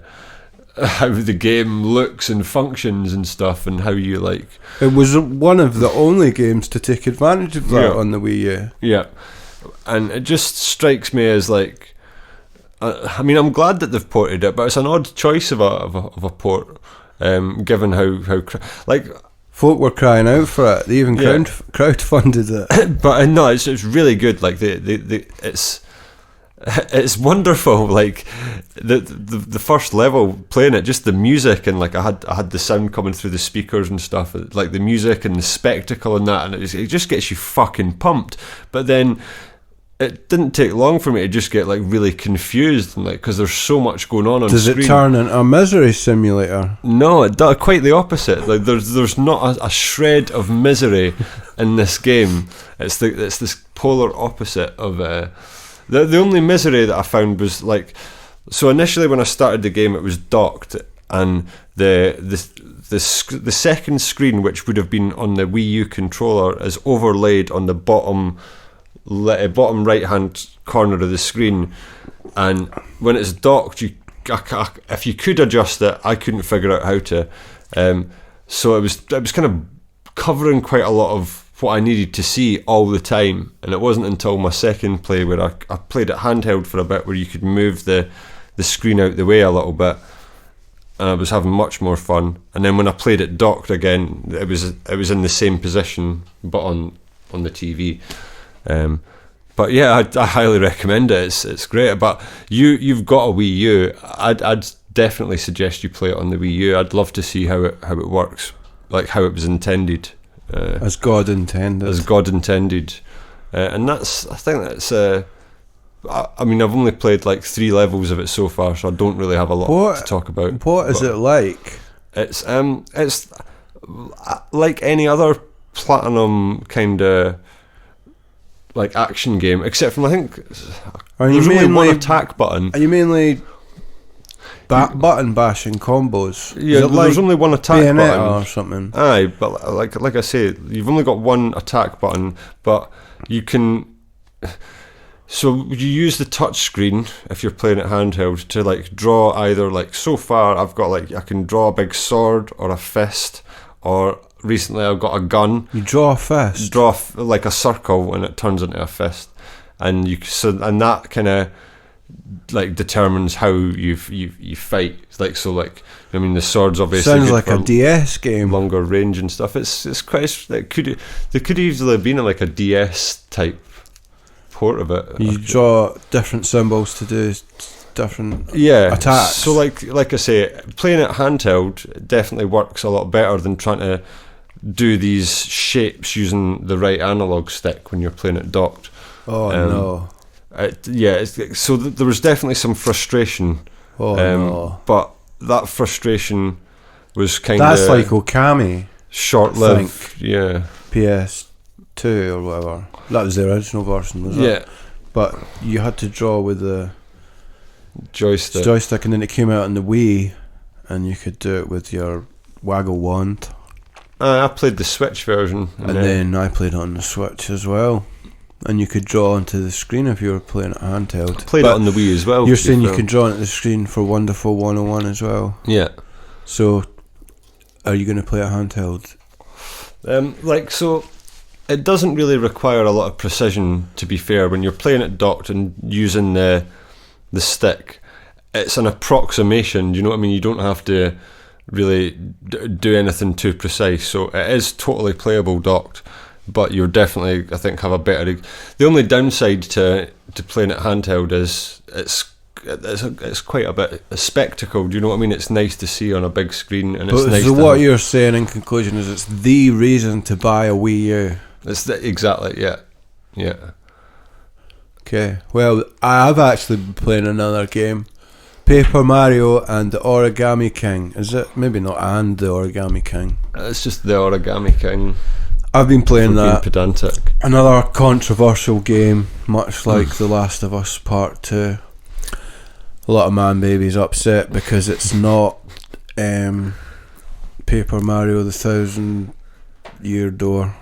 how the game looks and functions and stuff, and how you like. It was one of the only games to take advantage of that on the Wii U. Yeah, and it just strikes me as like, I mean, I'm glad that they've ported it, but it's an odd choice of a port, given how like. Folk were crying out for it. They even crowdfunded it. But no, it's really good. Like it's wonderful. Like the first level, playing it, just the music, and like I had the sound coming through the speakers and stuff. Like the music and the spectacle and that, and it just gets you fucking pumped. But then it didn't take long for me to just get like really confused, and like because there's so much going on Does screen. It turn into a misery simulator? No, it does quite the opposite. Like there's not a shred of misery in this game. It's this polar opposite of the only misery that I found was like, so initially when I started the game it was docked, and the second screen, which would have been on the Wii U controller, is overlaid on the bottom right hand corner of the screen, and when it's docked, if you could adjust it, I couldn't figure out how to. So it was kind of covering quite a lot of what I needed to see all the time, and it wasn't until my second play where I played it handheld for a bit, where you could move the screen out the way a little bit, and I was having much more fun. And then when I played it docked again, it was in the same position but on the TV. But yeah, I highly recommend it. It's great. But you've got a Wii U. I'd definitely suggest you play it on the Wii U. I'd love to see how it works, like how it was intended. As God intended. And I think that's. I mean, I've only played like 3 levels of it so far, so I don't really have a lot to talk about. What is it like? It's like any other Platinum kind of like action game, except from I think there's only one attack button. Are you mainly button bashing combos? Yeah, there's only one attack button or something. Aye, but like I say, you've only got one attack button, but you can. So you use the touch screen if you're playing it handheld to like draw either, like so far I've got like I can draw a big sword or a fist, or recently I've got a gun. You draw a fist? Draw like a circle and it turns into a fist, and and that kind of like determines how you fight. Like so, like I mean, the sword's obviously sounds like a DS game, longer range and stuff. It's quite. There could easily have been like a DS type port of it. You draw different symbols to do different attacks. So like I say, playing it handheld definitely works a lot better than trying to do these shapes using the right analog stick when you're playing it docked. Oh no. So there was definitely some frustration. No. But that frustration was kind of... That's like Okami. Short-lived, yeah. PS2 or whatever. That was the original version, was it? Yeah. But you had to draw with the joystick, and then it came out on the Wii, and you could do it with your waggle wand. I played the Switch version. And then I played it on the Switch as well. And you could draw onto the screen if you were playing it handheld. I played it on the Wii as well. You're saying you can draw onto the screen for Wonderful 101 as well? Yeah. So, are you going to play it handheld? So, it doesn't really require a lot of precision, to be fair. When you're playing it docked and using the stick, it's an approximation, you know what I mean? You don't have to really do anything too precise. So it is totally playable docked, but you're definitely, I think, have a better. The only downside to playing it handheld is it's quite a bit a spectacle. Do you know what I mean? It's nice to see on a big screen, and it's nice. So what you're saying in conclusion is it's the reason to buy a Wii U. Exactly, yeah. Okay, well, I've actually been playing another game, Paper Mario and the Origami King. Is it? Maybe not and the Origami King. It's just the Origami King. I've been playing that. Pedantic. Another controversial game, much like The Last of Us Part 2. A lot of man babies upset because it's not Paper Mario the 1,000-Year Door. Is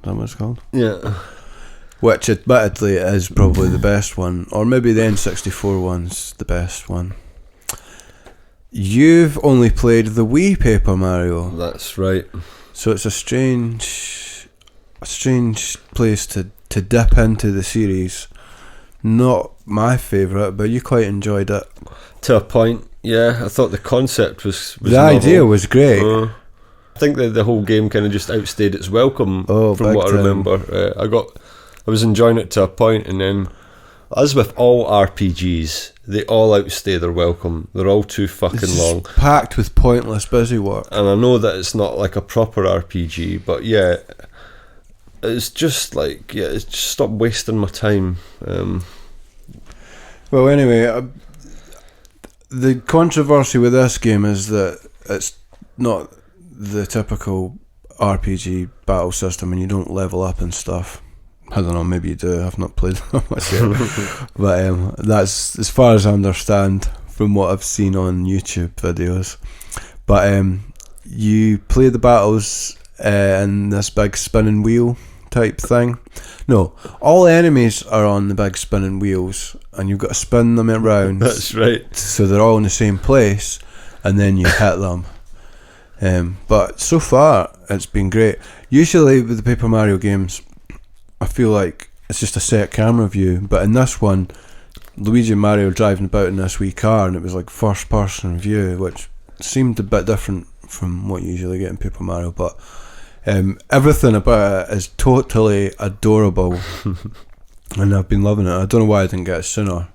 that what it's called? Yeah. Which admittedly is probably the best one, or maybe the N64 one's the best one. You've only played the Wii Paper Mario. That's right. So it's a strange place to dip into the series. Not my favourite, but you quite enjoyed it. To a point, yeah. I thought the concept was the novel. idea was great. I think that the whole game kind of just outstayed its welcome. From what I remember, I was enjoying it to a point, and then, as with all RPGs, they all outstay their welcome. They're all too fucking long, packed with pointless busy work. And I know that it's not like a proper RPG, but yeah, it's just like, it's just stop wasting my time. Well, anyway, the controversy with this game is that it's not the typical RPG battle system, and you don't level up and stuff. I don't know, maybe you do. I've not played that much yet. But that's as far as I understand from what I've seen on YouTube videos. But you play the battles in this big spinning wheel type thing. No, all enemies are on the big spinning wheels, and you've got to spin them around. That's right. So they're all in the same place, and then you hit them. But so far, it's been great. Usually with the Paper Mario games, I feel like it's just a set camera view, but in this one, Luigi and Mario are driving about in this wee car, and it was like first person view, which seemed a bit different from what you usually get in Paper Mario, but everything about it is totally adorable. And I've been loving it. I don't know why I didn't get it sooner.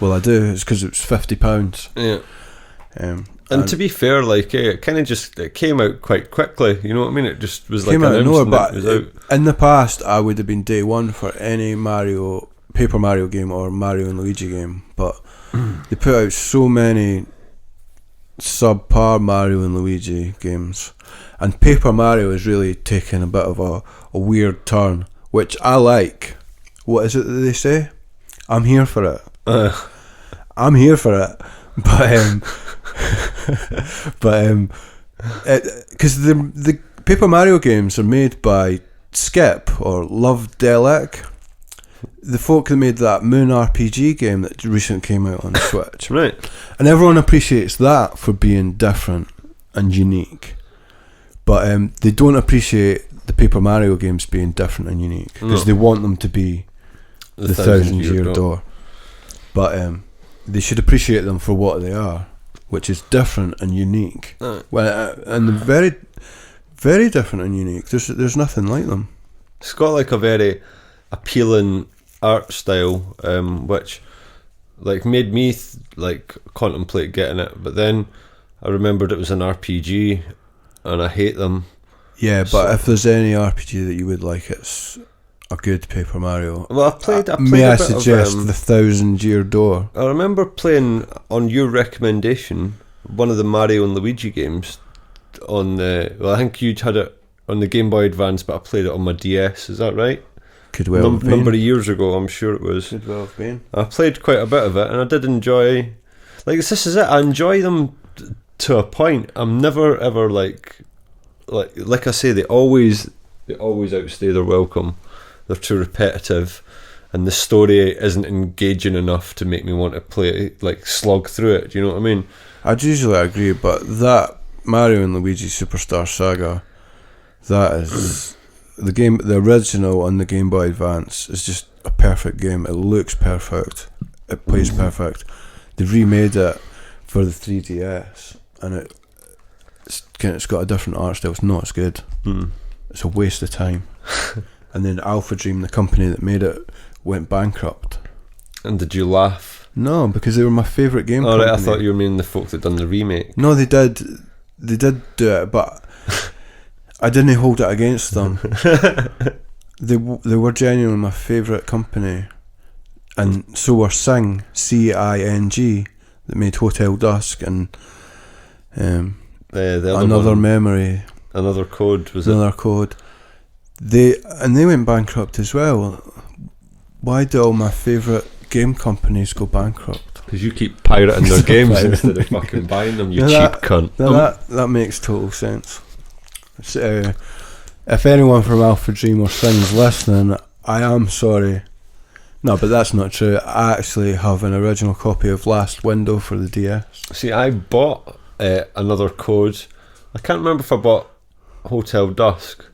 Well, I do. It's because it was £50. Yeah. And to be fair, like, it kind of it came out quite quickly. You know what I mean? It just was like came out of nowhere. But it was out. In the past, I would have been day one for any Paper Mario game or Mario and Luigi game. But they put out so many subpar Mario and Luigi games, and Paper Mario is really taking a bit of a weird turn, which I like. What is it that they say? I'm here for it. I'm here for it. But because the Paper Mario games are made by Skip or Lovedelic, the folk that made that Moon RPG game that recently came out on Switch. Right. And everyone appreciates that for being different and unique, but they don't appreciate the Paper Mario games being different and unique because they want them to be the 1,000-Year Door. But they should appreciate them for what they are, which is different and unique. Well, and very, very different and unique. There's nothing like them. It's got like a very appealing art style, which like made me contemplate getting it. But then I remembered it was an RPG, and I hate them. Yeah, but if there's any RPG that you would like, it's a good Paper Mario. Well, I played may I suggest the 1,000-Year Door? I remember playing, on your recommendation, one of the Mario and Luigi games on the. Well, I think you'd had it on the Game Boy Advance, but I played it on my DS. Is that right? Could well have been. Number of years ago, I'm sure it was. Could well have been. I played quite a bit of it, and I did enjoy. Like, this is it. I enjoy them to a point. I'm never ever like I say, they always outstay their welcome. They're too repetitive, and the story isn't engaging enough to make me want to play it, like slog through it. Do you know what I mean? I'd usually agree, but that Mario and Luigi Superstar Saga, that is the game. The original on the Game Boy Advance is just a perfect game. It looks perfect. It plays perfect. They remade it for the 3DS, and it's got a different art style. It's not as good. It's a waste of time. And then Alpha Dream, the company that made it, went bankrupt. And did you laugh? No, because they were my favourite game company. Right, I thought you were meaning the folk that done the remake. No, they did do it, but I didn't hold it against them. They were genuinely my favourite company, and so were Cing, Cing, that made Hotel Dusk and Another Memory, Another Code, was it? Another Code. They went bankrupt as well. Why do all my favourite game companies go bankrupt? Because you keep pirating their games instead of fucking buying them, you cheap cunt. That makes total sense. If anyone from Alpha Dream or Cing's listening, I am sorry. No, but that's not true. I actually have an original copy of Last Window for the DS. See, I bought Another Code. I can't remember if I bought Hotel Dusk,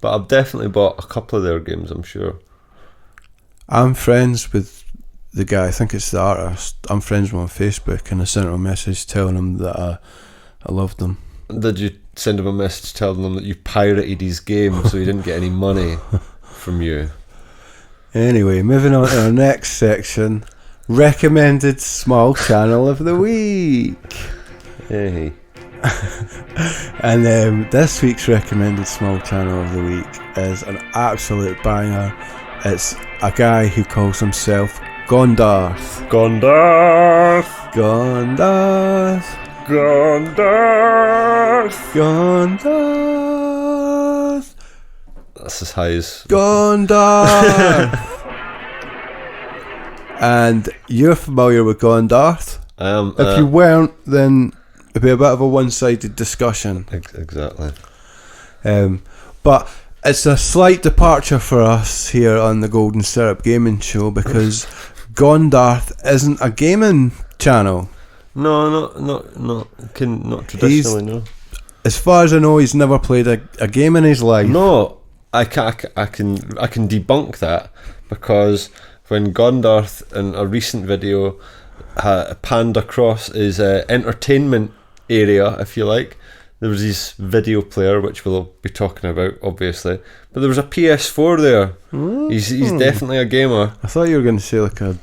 but I've definitely bought a couple of their games, I'm sure. I'm friends with the guy, I think it's the artist. I'm friends with him on Facebook, and I sent him a message telling him that I loved him. Did you send him a message telling him that you pirated his game so he didn't get any money from you? Anyway, moving on to our next section, recommended small channel of the week. Hey. And this week's recommended small channel of the week is an absolute banger. It's a guy who calls himself Gondarth. Gondarth. Gondarth. Gondarth. Gondarth. That's as high as Gondarth. And you're familiar with Gondarth? I am. If you weren't, then it'd be a bit of a one-sided discussion. Exactly. But it's a slight departure for us here on the Golden Syrup Gaming Show, because Gondarth isn't a gaming channel. No, not traditionally. No. As far as I know, he's never played a game in his life. No, I can debunk that, because when Gondarth in a recent video panned across his entertainment area, if you like, there was his video player, which we'll be talking about, obviously, but there was a PS4 there. He's definitely a gamer. I thought you were going to say like a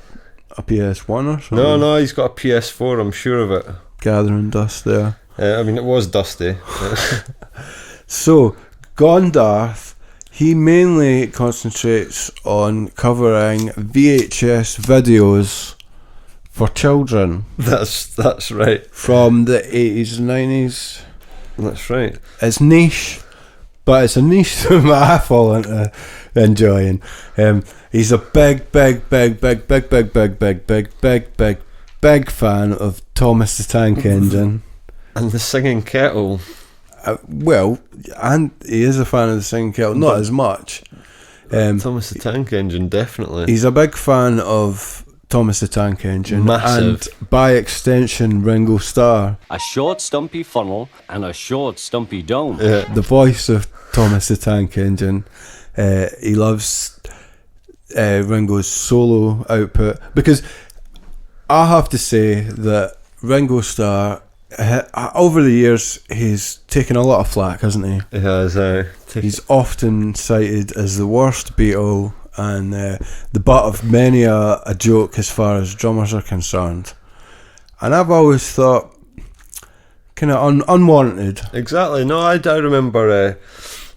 PS1 or something. No, he's got a PS4, I'm sure of it. Gathering dust there. I mean, it was dusty. So, Gondarth, he mainly concentrates on covering VHS videos for children. That's right. From the 80s and 90s. That's right. It's niche, but it's a niche that I fall into enjoying. He's a big fan of Thomas the Tank Engine. And the Singing Kettle. Well, and he is a fan of the Singing Kettle, not as much. Thomas the Tank Engine, definitely. He's a big fan of Thomas the Tank Engine. Massive. And by extension, Ringo Starr. A short stumpy funnel and a short stumpy dome. The voice of Thomas the Tank Engine. He loves Ringo's solo output, because I have to say that Ringo Starr, over the years, he's taken a lot of flack, hasn't he? He has. He's often cited as the worst Beatle and the butt of many a joke as far as drummers are concerned. And I've always thought, kind of unwarranted. Exactly. No, I remember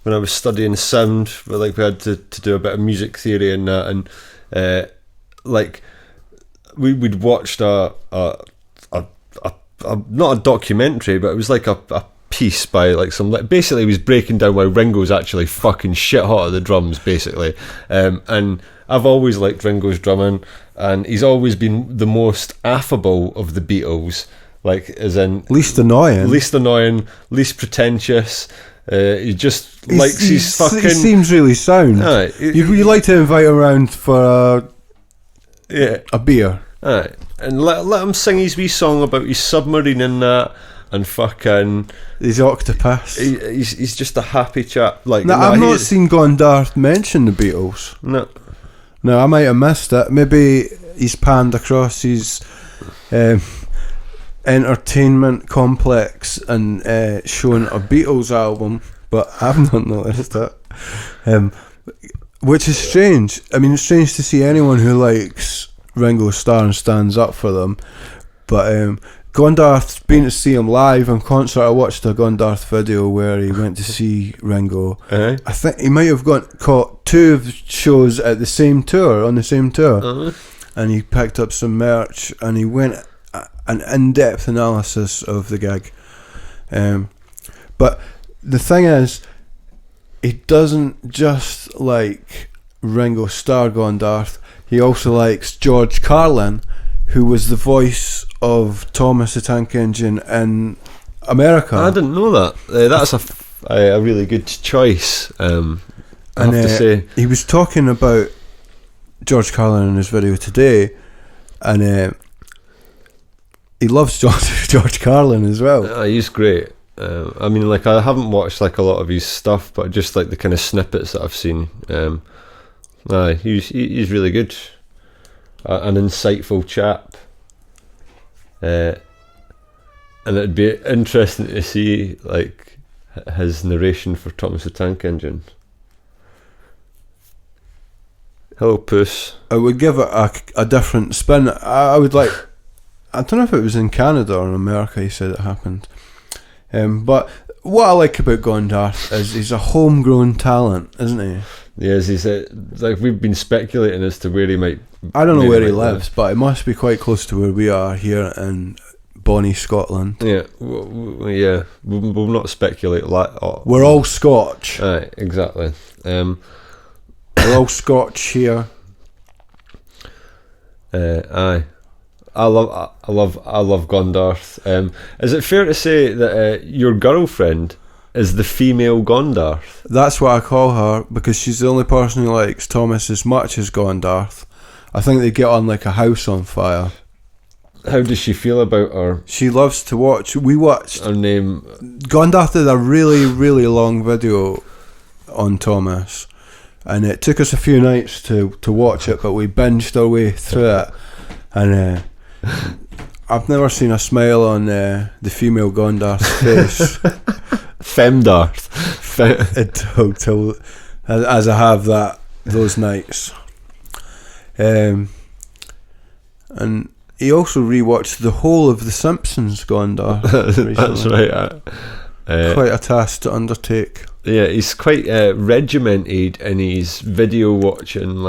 when I was studying sound, we had to do a bit of music theory and that, and we'd watched a not a documentary, but it was like a piece by basically he was breaking down why Ringo's actually fucking shit hot at the drums, basically. And I've always liked Ringo's drumming, and he's always been the most affable of the Beatles, like as in least annoying, least pretentious. He just likes his fucking. He seems really sound. You'd like to invite him around for a beer. Alright, and let him sing his wee song about his submarine and that, and fucking his octopus. He's just a happy chap. I've not seen Gondarth mention the Beatles. No, I might have missed it. Maybe he's panned across his entertainment complex and showing a Beatles album, but I've not noticed it. Which is strange. I mean, it's strange to see anyone who likes Ringo Starr and stands up for them. But Gondarth's been to see him live in concert. I watched a Gondarth video where he went to see Ringo. I think he might have caught 2 of the shows at the same tour, on the same tour. And he picked up some merch and he went an in-depth analysis of the gig. But the thing is, he doesn't just like Ringo Starr Gondarth, he also likes George Carlin, who was the voice of Thomas the Tank Engine in America. I didn't know that. That's a really good choice, I have to say. He was talking about George Carlin in his video today, and he loves George Carlin as well. He's great. I mean, like, I haven't watched like a lot of his stuff, but just like the kind of snippets that I've seen, he's really good, an insightful chap, and it'd be interesting to see like his narration for Thomas the Tank Engine. Hello, Puss. I would give it a different spin. I would like. I don't know if it was in Canada or in America. He said it happened. But what I like about Gondarth is he's a homegrown talent, isn't he? Yes, he's like, we've been speculating as to where he might. I don't know where he lives, but it must be quite close to where we are here in Bonnie, Scotland. Yeah, we'll not speculate. We're all Scotch. Aye, exactly. We're all Scotch here. Aye. I love Gondarth. Is it fair to say that your girlfriend is the female Gondarth? That's what I call her, because she's the only person who likes Thomas as much as Gondarth. I think they get on like a house on fire. How does she feel about her? She loves to watch. We watched. Her name. Gondarth did a really, really long video on Thomas, and it took us a few nights to watch it, but we binged our way through it, and I've never seen a smile on the female Gondarth's face. Femdarth. As I have those nights. And he also rewatched the whole of The Simpsons Gondarth recently. That's right. Quite a task to undertake. Yeah, he's quite regimented in his video watching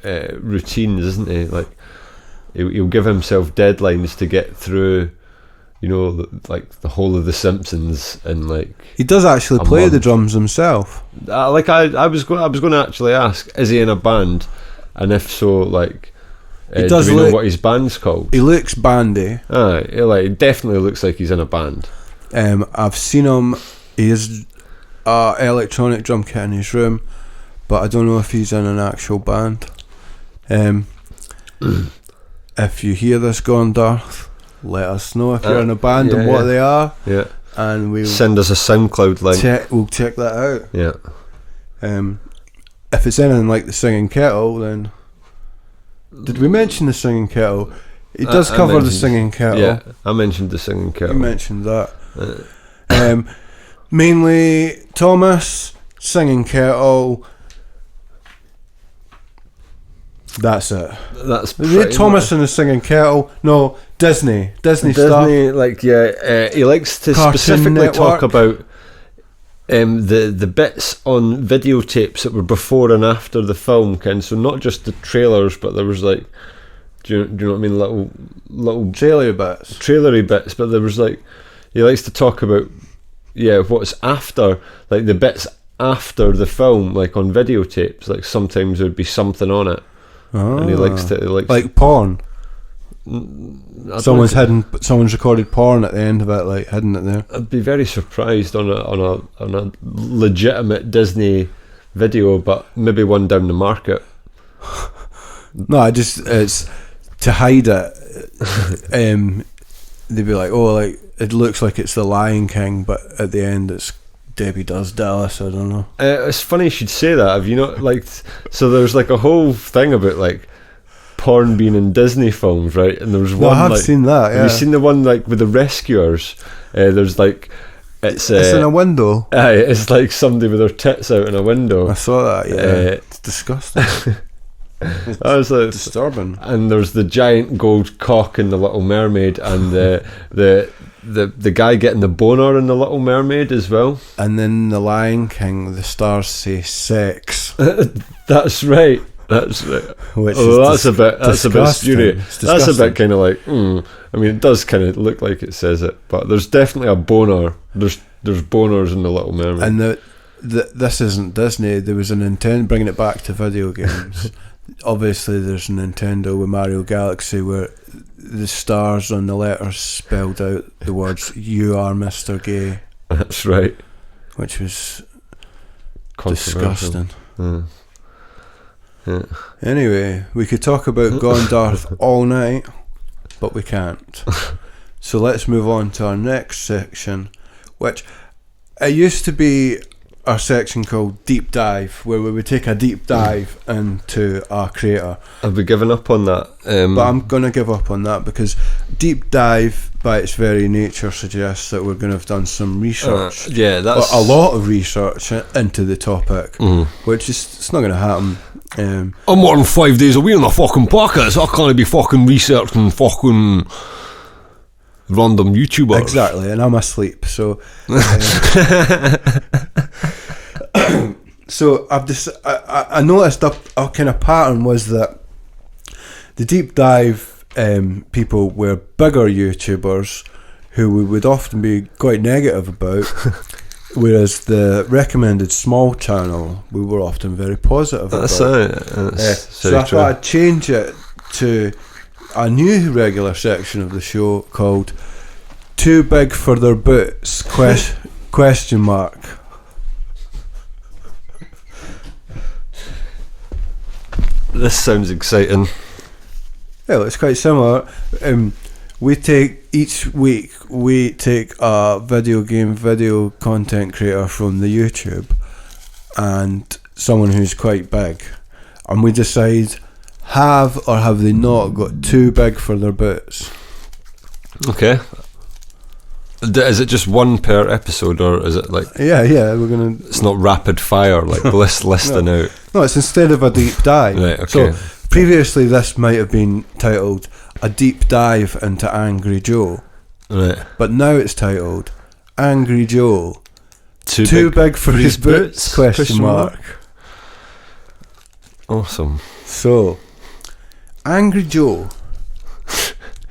routines, isn't he? Like, he'll give himself deadlines to get through, like the whole of The Simpsons, and like he does actually play the drums himself. I was going to actually ask, is he in a band, and if so, like, do we know what his band's called? He looks bandy. It definitely looks like he's in a band. I've seen him. He has electronic drum kit in his room, but I don't know if he's in an actual band. If you hear this, Gondarth, let us know if you're in a band and what they are. Yeah. And we'll send us a SoundCloud link. We'll check that out. Yeah. If it's anything like the Singing Kettle, then did we mention the Singing Kettle? He does cover the Singing Kettle. Yeah, I mentioned the Singing Kettle. You mentioned that. Mainly Thomas, Singing Kettle. That's it. That's Thomas and the Singing Kettle. No, Disney stuff. He likes to Cartoon specifically Network. talk about the bits on videotapes that were before and after the film, so not just the trailers, but there was like, do you know what I mean, little trailery bits, but there was like, he likes to talk about what's after, like the bits after the film, like on videotapes, like sometimes there'd be something on it. And he likes to like porn. Someone's recorded porn at the end of it, like hidden it there. I'd be very surprised on a legitimate Disney video, but maybe one down the market. No, it's to hide it. They'd be like, oh, like it looks like it's the Lion King, but at the end it's Debbie Does Dallas. I don't know. It's funny you should say that. Have you not, like, so there's like a whole thing about like porn being in Disney films, right? And there was No, one. I have like, seen that. Yeah. Have you seen the one like with the rescuers? There's like it's in a window. it's like somebody with their tits out in a window. I saw that. Yeah, it's disgusting. It's I was like, disturbing. and there's the giant gold cock in the Little Mermaid, and the guy getting the boner in the Little Mermaid as well. And then the Lion King, the stars say sex, That's right. That's right. which That's a bit disgusting. spurious. It's That's a disgusting. bit kind of like. I mean, it does kind of look like it says it, but there's definitely a boner. There's boners in the Little Mermaid. And this isn't Disney. There was a Nintendo, bringing it back to video games. Obviously, there's a Nintendo with Mario Galaxy where the stars on the letters spelled out the words "You are Mr. Gay," That's right. which was Controversial. disgusting. Yeah. Anyway, we could talk about Gondarth all night, but we can't. So let's move on to our next section, which it used to be our section called Deep Dive, where we would take a deep dive into our creator. Have we given up on that? But I'm going to give up on that because Deep Dive, by its very nature, suggests that we're going to have done some research. Yeah, that's a lot of research into the topic, which is it's not going to happen. I'm working 5 days a week in the fucking pocket, so I can't be fucking researching fucking random YouTubers. Exactly, and I'm asleep. So, so I noticed a kind of pattern was that the deep dive people were bigger YouTubers who we would often be quite negative about, whereas the recommended small channel we were often very positive about. So I thought I'd change it to a new regular section of the show called "Too Big for Their Boots?" question mark. This sounds exciting. Well, it's quite similar. Each week we take a video content creator from the YouTube and someone who's quite big, and we decide have or have they not got too big for their boots. Okay. Is it just one per episode, or is it like? Yeah, we're gonna. It's not rapid fire like listing out. No, it's instead of a deep dive. Right. Okay. So previously this might have been titled "A Deep Dive into Angry Joe," Right. but now it's titled "Angry Joe Too big for his boots?" Question mark. Awesome. So, Angry Joe,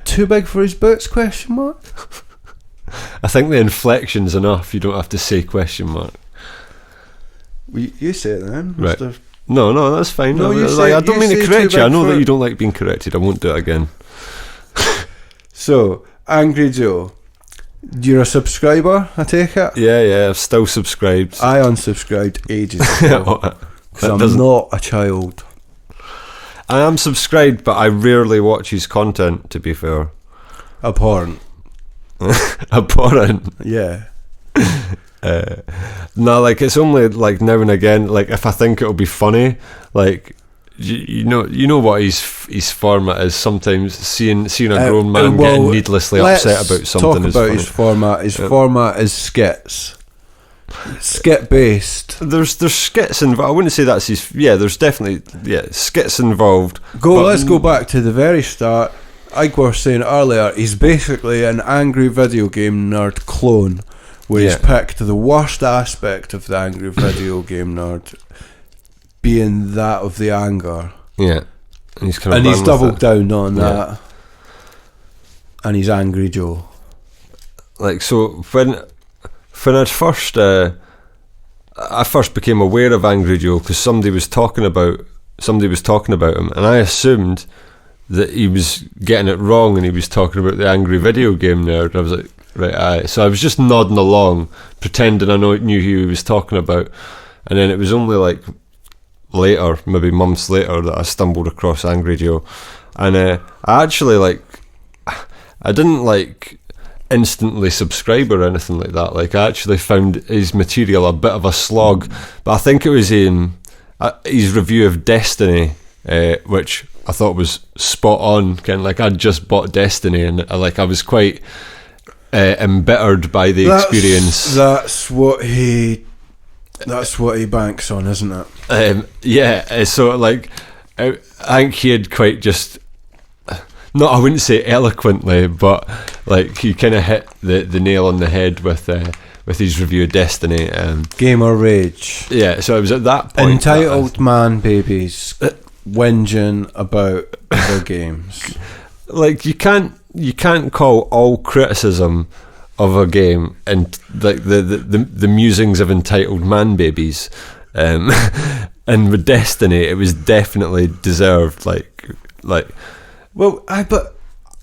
too big for his boots? Question mark. I think the inflection's enough. You don't have to say question mark. You say it then, Right. Mr. No, that's fine. No, you Like, say- I don't you mean to say correct too you. I big know for- that you don't like being corrected. I won't do it again. So, Angry Joe, you're a subscriber, I take it? Yeah, I've still subscribed. I unsubscribed ages ago That because I'm doesn't- not a child. I am subscribed, but I rarely watch his content, to be fair. Abhorrent. Abhorrent. Yeah. No, like it's only like now and again. Like if I think it'll be funny, like you know what his format is. Sometimes seeing a grown man getting needlessly upset about something is talk about funny. his format. His format is skits. Skit based. There's skits involved. I wouldn't say that's his. Yeah, there's definitely skits involved. Let's go back to the very start. Like we were saying earlier, he's basically an angry video game nerd clone, where he's picked the worst aspect of the angry video game nerd, being that of the anger. Yeah, and he's doubled down on that. And he's Angry Joe. Like so, when I first became aware of Angry Joe because somebody was talking about him, and I assumed that he was getting it wrong and he was talking about the angry video game nerd. I was like, right, aye. So I was just nodding along, pretending I knew who he was talking about, and then it was only like later, maybe months later, that I stumbled across Angry Joe, and I actually I didn't instantly subscribe or anything like that. Like I actually found his material a bit of a slog, but I think it was in his review of Destiny which I thought was spot on. Kind of like I'd just bought Destiny, and I was quite embittered by the experience. That's what he banks on, isn't it? So like I think he had quite just, not, I wouldn't say eloquently, but like he kind of hit the nail on the head with his review of Destiny. Gamer rage. Yeah, so it was at that point. Entitled man babies whinging about other games. Like you can't call all criticism of a game and like the musings of entitled man babies. And with Destiny, it was definitely deserved. Well, I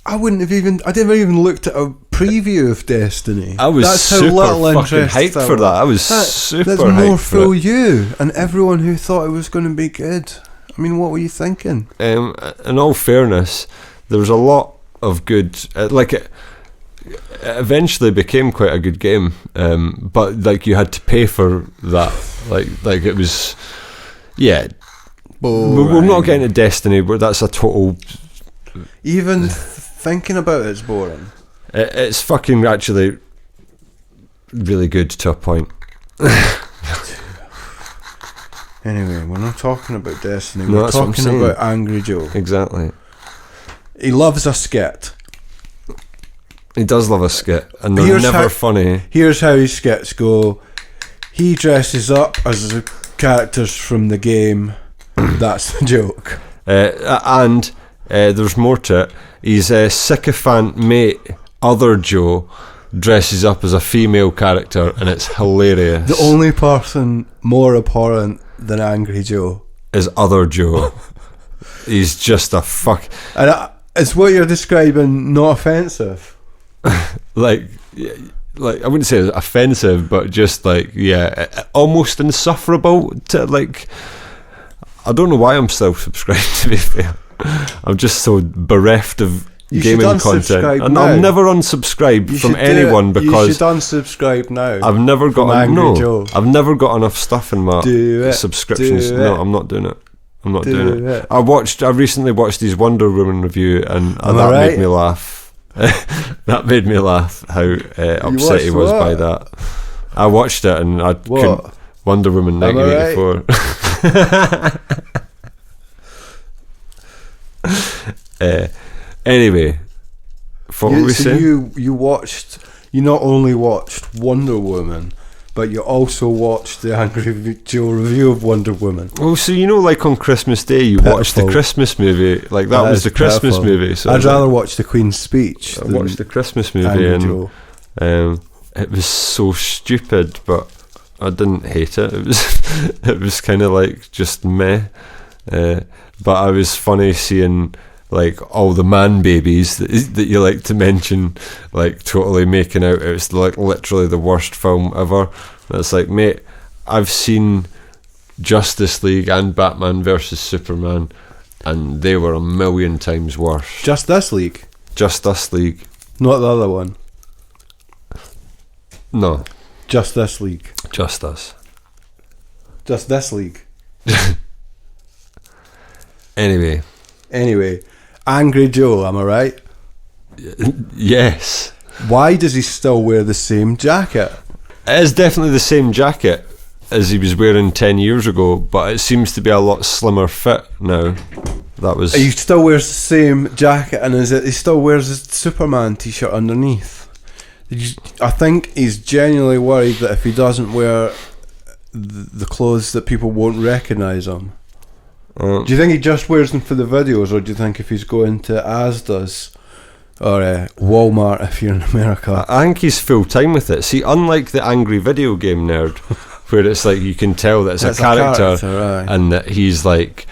never even looked at a preview of Destiny. I was super fucking hyped for that. I was super hyped for it. That's more for you and everyone who thought it was going to be good. I mean, what were you thinking? In all fairness, there was a lot of good. It eventually became quite a good game, but like you had to pay for that. Like it was, yeah. We're not getting to Destiny, but that's a total. Even thinking about it's boring. It's fucking actually really good to a point. Anyway, we're not talking about Destiny. We're talking about Angry Joe. Exactly. He loves a skit. He does love a skit, and they're never funny. Here's how his skits go. He dresses up as the characters from the game. That's the joke. And there's more to it. His sycophant mate, Other Joe, dresses up as a female character, and it's hilarious. The only person more abhorrent than Angry Joe is Other Joe. He's just a fuck. And it's what you're describing, not offensive. like I wouldn't say offensive, but just like, yeah, almost insufferable to like. I don't know why I'm still subscribed, to be fair. I'm just so bereft of gaming content, and now. I'll never unsubscribe from anyone because you should unsubscribe now. I've never got Joe. I've never got enough stuff in my subscriptions. No, I'm not doing it. I'm not doing it. I recently watched his Wonder Woman review, and that made me laugh. That made me laugh how upset he was by that. I watched it and I couldn't. Wonder Woman 1984. Anyway, what were we saying? You not only watched Wonder Woman, but you also watched the Angry Joe review of Wonder Woman. Oh, so like on Christmas Day you watched the Christmas movie, like that was the Christmas movie. So I'd rather watch the Queen's Speech. I watched the Christmas movie, and it was so stupid, but I didn't hate it. It was kind of like just meh. But I was funny seeing like all the man babies that you like to mention, like totally making out it's like literally the worst film ever. And it's like, mate, I've seen Justice League and Batman versus Superman, and they were a million times worse. Justice League, not the other one. No, Justice League. Just this league. Anyway, Angry Joe, am I right? Yes. Why does he still wear the same jacket? It is definitely the same jacket as he was wearing 10 years ago, but it seems to be a lot slimmer fit now. He still wears the same jacket, and he still wears his Superman t-shirt underneath. I think he's genuinely worried that if he doesn't wear the clothes that people won't recognise him. Do you think he just wears them for the videos, or do you think if he's going to Asda's or Walmart if you're in America? I think he's full time with it. See, unlike the Angry Video Game Nerd, where it's like you can tell that it's a character right, and that he's like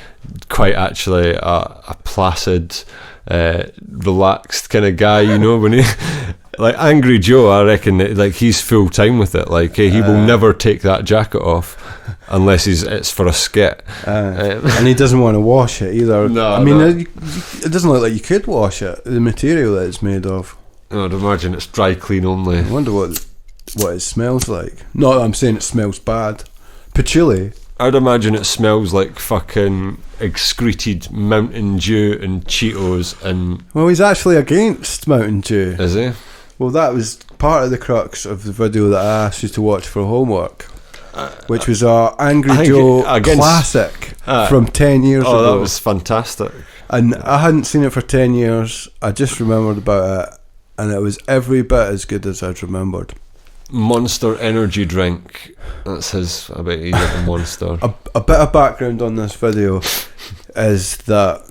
quite actually a placid, relaxed kind of guy, you know, when he. Like Angry Joe, I reckon that, like, he's full time with it. Like he will never take that jacket off unless it's for a skit, and he doesn't want to wash it either. No, it doesn't look like you could wash it. The material that it's made of. I'd imagine it's dry clean only. I wonder what it smells like. Not that I'm saying it smells bad. Patchouli. I'd imagine it smells like fucking excreted Mountain Dew and Cheetos and... Well, he's actually against Mountain Dew. Is he? Well, that was part of the crux of the video that I asked you to watch for homework, which was a Angry Joe classic from 10 years ago. Oh, that was fantastic. And I hadn't seen it for 10 years. I just remembered about it, and it was every bit as good as I'd remembered. Monster energy drink. That's his. I bet he's like a monster. A bit of background on this video is that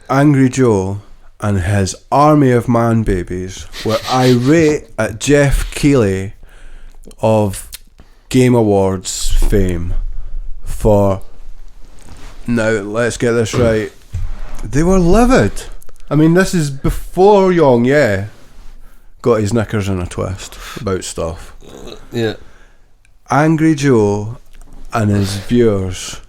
Angry Joe and his army of man babies were irate at Jeff Keighley of Game Awards fame for, now let's get this right, they were livid. I mean, this is before Young Ye got his knickers in a twist about stuff. Yeah. Angry Joe and his viewers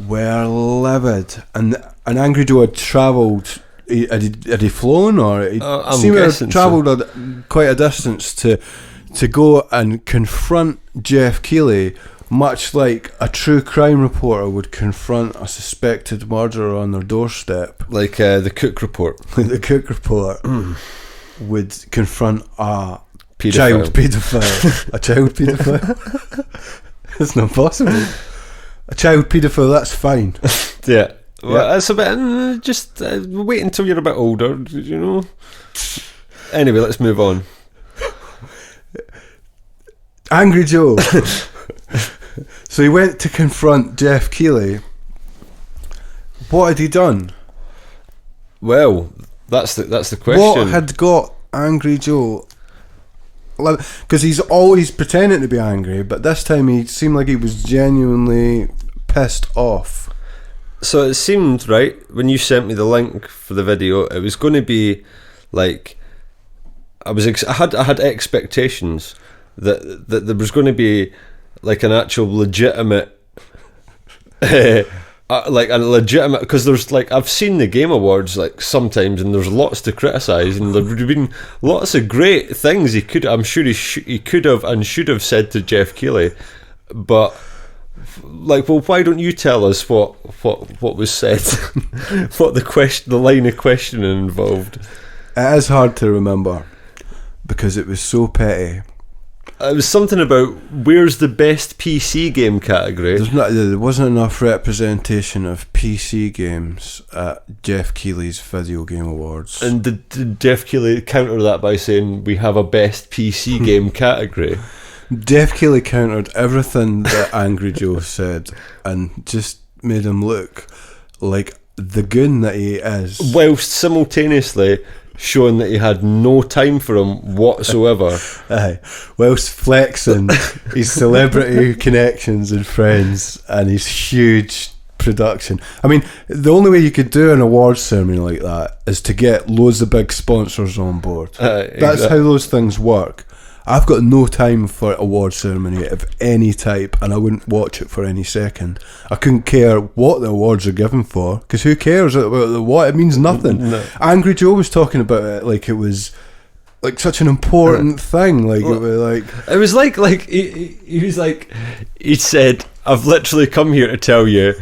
were livid, and Angry Joe had travelled. Had he flown, or he seemed to have travelled quite a distance to go and confront Jeff Keighley, much like a true crime reporter would confront a suspected murderer on their doorstep. Like the Cook Report. The Cook Report would confront a paedophile. Child paedophile. A child paedophile? It's not possible. A child paedophile, that's fine. Yeah. Well, that's a bit. Just wait until you're a bit older, you know. Anyway, let's move on. Angry Joe. So he went to confront Jeff Keighley. What had he done? Well, that's the question. What had got Angry Joe? Because he's always pretending to be angry, but this time he seemed like he was genuinely pissed off. So it seemed, right, when you sent me the link for the video, it was going to be like I had expectations that there was going to be like an actual legitimate like a legitimate, because there's like, I've seen the Game Awards like sometimes, and there's lots to criticise, and there've been lots of great things he could have and should have said to Jeff Keighley, but like, well, why don't you tell us what was said? What the line of questioning involved? It is hard to remember because it was so petty. It was something about where's the best PC game category. There wasn't enough representation of PC games at Jeff Keighley's Video Game Awards. And did Jeff Keighley counter that by saying we have a best PC game category? Jeff Keighley countered everything that Angry Joe said and just made him look like the goon that he is, whilst simultaneously showing that he had no time for him whatsoever. Aye, whilst flexing his celebrity connections and friends and his huge production. I mean, the only way you could do an awards ceremony like that is to get loads of big sponsors on board. That's how those things work. I've got no time for award ceremony of any type, and I wouldn't watch it for any second. I couldn't care what the awards are given for, because who cares about what? It means nothing. No. Angry Joe was talking about it like it was like such an important thing. Like, it was like he was like, he said, "I've literally come here to tell you,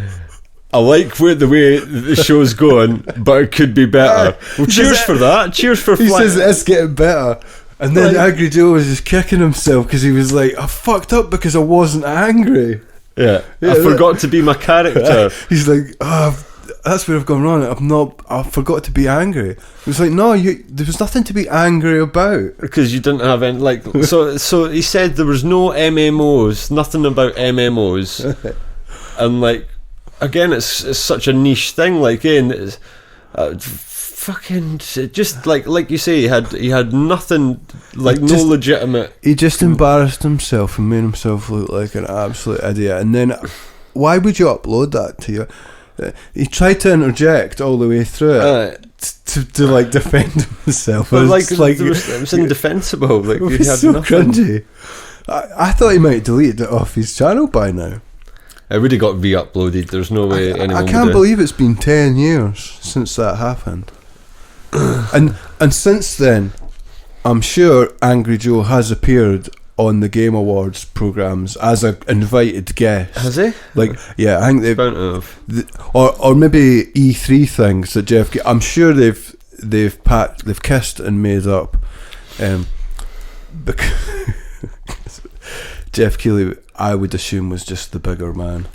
I like the way the show's going, but it could be better." Well, cheers for that. Cheers for. He says it's getting better. And then Angry Joe was just kicking himself because he was like, I fucked up because I wasn't angry. Yeah, I forgot to be my character. He's like, that's where I've gone wrong. I forgot to be angry. It was like, no, there was nothing to be angry about. Because you didn't have any, like, so he said there was no MMOs, nothing about MMOs. And like, again, it's such a niche thing, like, again, it's, fucking just like you say, he had nothing, like no legitimate. He just embarrassed himself and made himself look like an absolute idiot. And then why would you upload that to you? He tried to interject all the way through it to like defend himself. It was indefensible. Like, it was so nothing. Cringy. I thought he might have deleted it off his channel by now. It would have got re-uploaded. There's no way anyone. I can't believe it's been 10 years since that happened. and since then, I'm sure Angry Joe has appeared on the Game Awards programs as an invited guest. Has he? Like, yeah, I think they've Bound to have. or maybe E3 things that Jeff. I'm sure they've kissed and made up. Because Jeff Keighley, I would assume, was just the bigger man.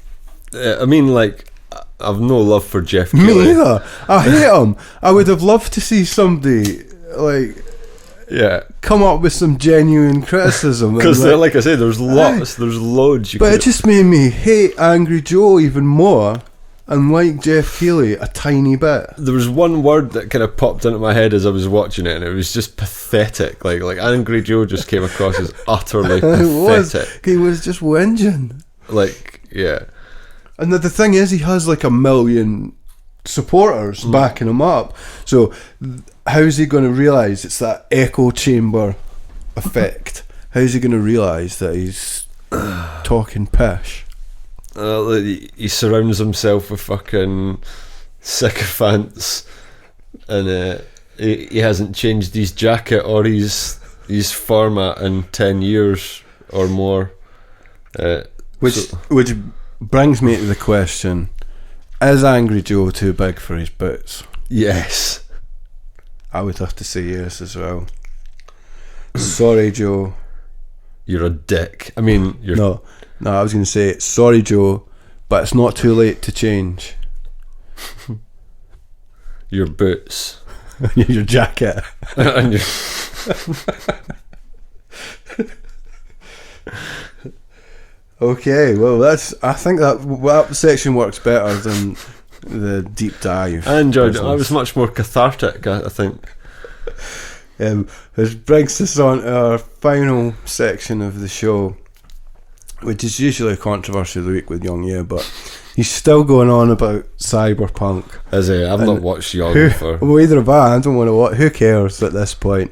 I mean, like, I've no love for Jeff Me Keighley. either. I hate him. I would have loved to see somebody like come up with some genuine criticism. Because, like I say, there's lots, there's loads. But it just made me hate Angry Joe even more, and like Jeff Keighley a tiny bit. There was one word that kind of popped into my head as I was watching it, and it was just pathetic. Like Angry Joe just came across as utterly pathetic. He was just whinging. Like, yeah. And the thing is, he has like 1 million supporters backing him up. So how's he going to realise it's that echo chamber effect? How's he going to realise that he's talking pish? He surrounds himself with fucking sycophants, and he hasn't changed his jacket or his format in 10 years or more. Which brings me to the question: is Angry Joe too big for his boots? Yes. I would have to say yes as well. Sorry, Joe. You're a dick. I mean, you're... No, I was going to say, sorry, Joe, but it's not too late to change. Your boots. Your jacket. And your... Okay, well, I think that section works better than the deep dive. I enjoyed it. That was much more cathartic, I think. This brings us on to our final section of the show, which is usually a controversy of the week with Young Ye, but he's still going on about Cyberpunk. As I've not watched Young for... Well, either have I don't want to watch. Who cares at this point?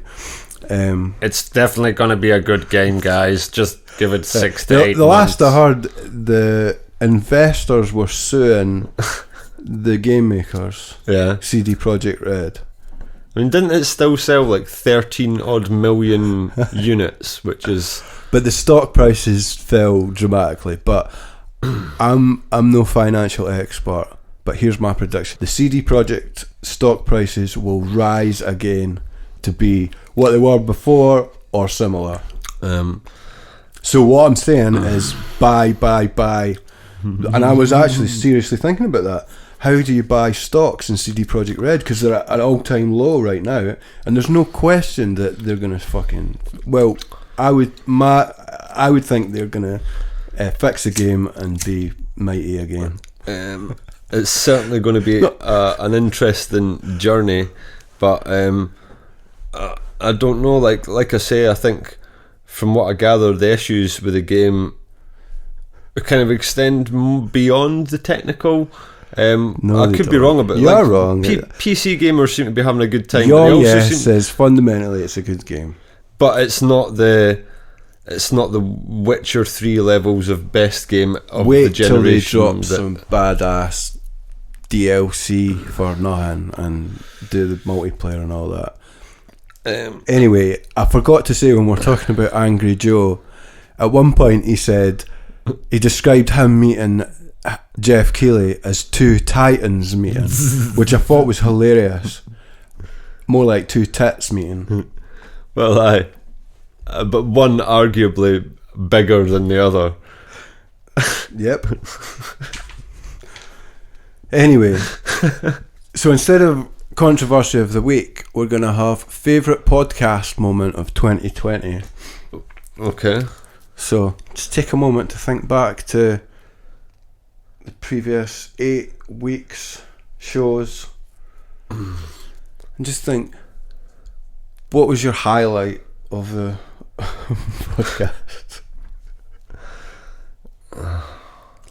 It's definitely going to be a good game, guys. Just give it 6 to 8 months. The last I heard, the investors were suing the game makers. Yeah. CD Projekt Red. I mean, didn't it still sell like 13 odd million units, which is... But the stock prices fell dramatically. But I'm no financial expert, but here's my prediction: the CD Projekt stock prices will rise again to be what they were before or similar. So what I'm saying is buy. And I was actually seriously thinking about that. How do you buy stocks in CD Projekt Red? Because they're at an all-time low right now, and there's no question that they're going to fucking... Well, I would think they're going to fix the game and be mighty again. It's certainly going to be an interesting journey, but I don't know. Like I say, I think from what I gather, the issues with the game kind of extend beyond the technical. No, I could be wrong about it. You're wrong. PC gamers seem to be having a good time. Young Yes says fundamentally it's a good game, but it's not the Witcher 3 levels of best game of the generation. Till they drop some badass DLC for nothing and do the multiplayer and all that. Anyway, I forgot to say when we're talking about Angry Joe, at one point he said he described him meeting Jeff Keighley as two titans meeting, which I thought was hilarious. More like two tits meeting. Well, but one arguably bigger than the other. Yep. Anyway, so instead of controversy of the week, we're going to have favourite podcast moment of 2020. Okay. So just take a moment to think back to the previous 8 weeks shows and just think, what was your highlight of the podcast?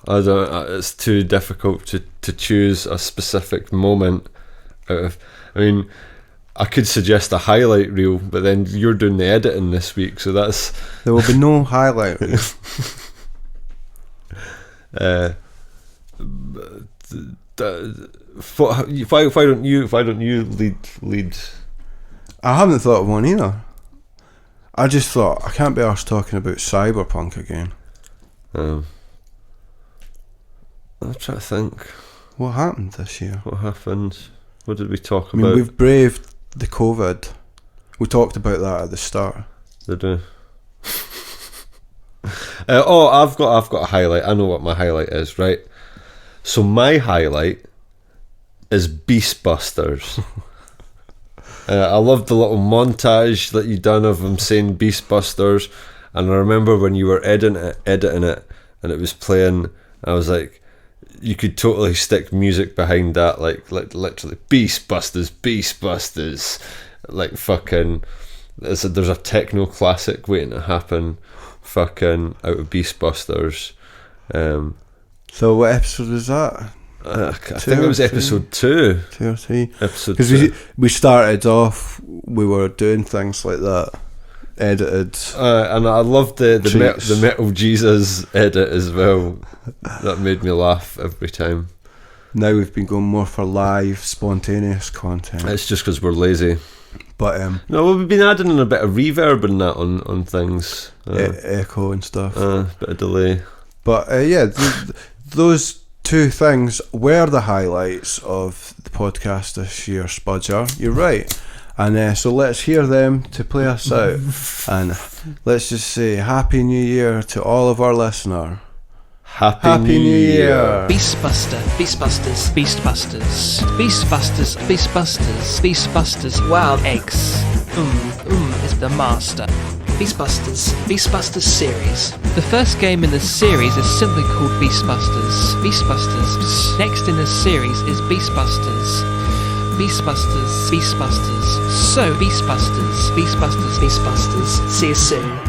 I don't. It's too difficult to choose a specific moment. I mean, I could suggest a highlight reel, but then you're doing the editing this week, so that's... There will be no highlight reel. Why don't you lead? I haven't thought of one either. I just thought, I can't be arsed talking about Cyberpunk again. I'm trying to think. What happened this year? What happened? What did we talk I mean, about? we've braved the COVID. We talked about that at the start. Did we? I've got a highlight. I know what my highlight is, right? So my highlight is Beastbusters. I loved the little montage that you done of him saying Beastbusters, and I remember when you were editing it, and it was playing. I was like, you could totally stick music behind that, like literally Beastbusters, like fucking. There's a techno classic waiting to happen, fucking out of Beastbusters. So what episode was that? I think it was episode 2. 2 or 3. Episode Because 2. we started off, we were doing things like that, edited. And I loved the Treats. Metal Jesus edit as well. That made me laugh every time. Now we've been going more for live, spontaneous content. It's just because we're lazy. But No, we've been adding in a bit of reverb and that on things. echo and stuff. Bit of delay. But those two things were the highlights of the podcast this year, Spudger. You're right. And so let's hear them to play us out. And let's just say Happy New Year to all of our listeners. Happy New Year. Beastbusters, wild eggs. Is the master. Beastbusters series. The first game in the series is simply called Beastbusters. Next in the series is Beastbusters. So Beastbusters. See you soon.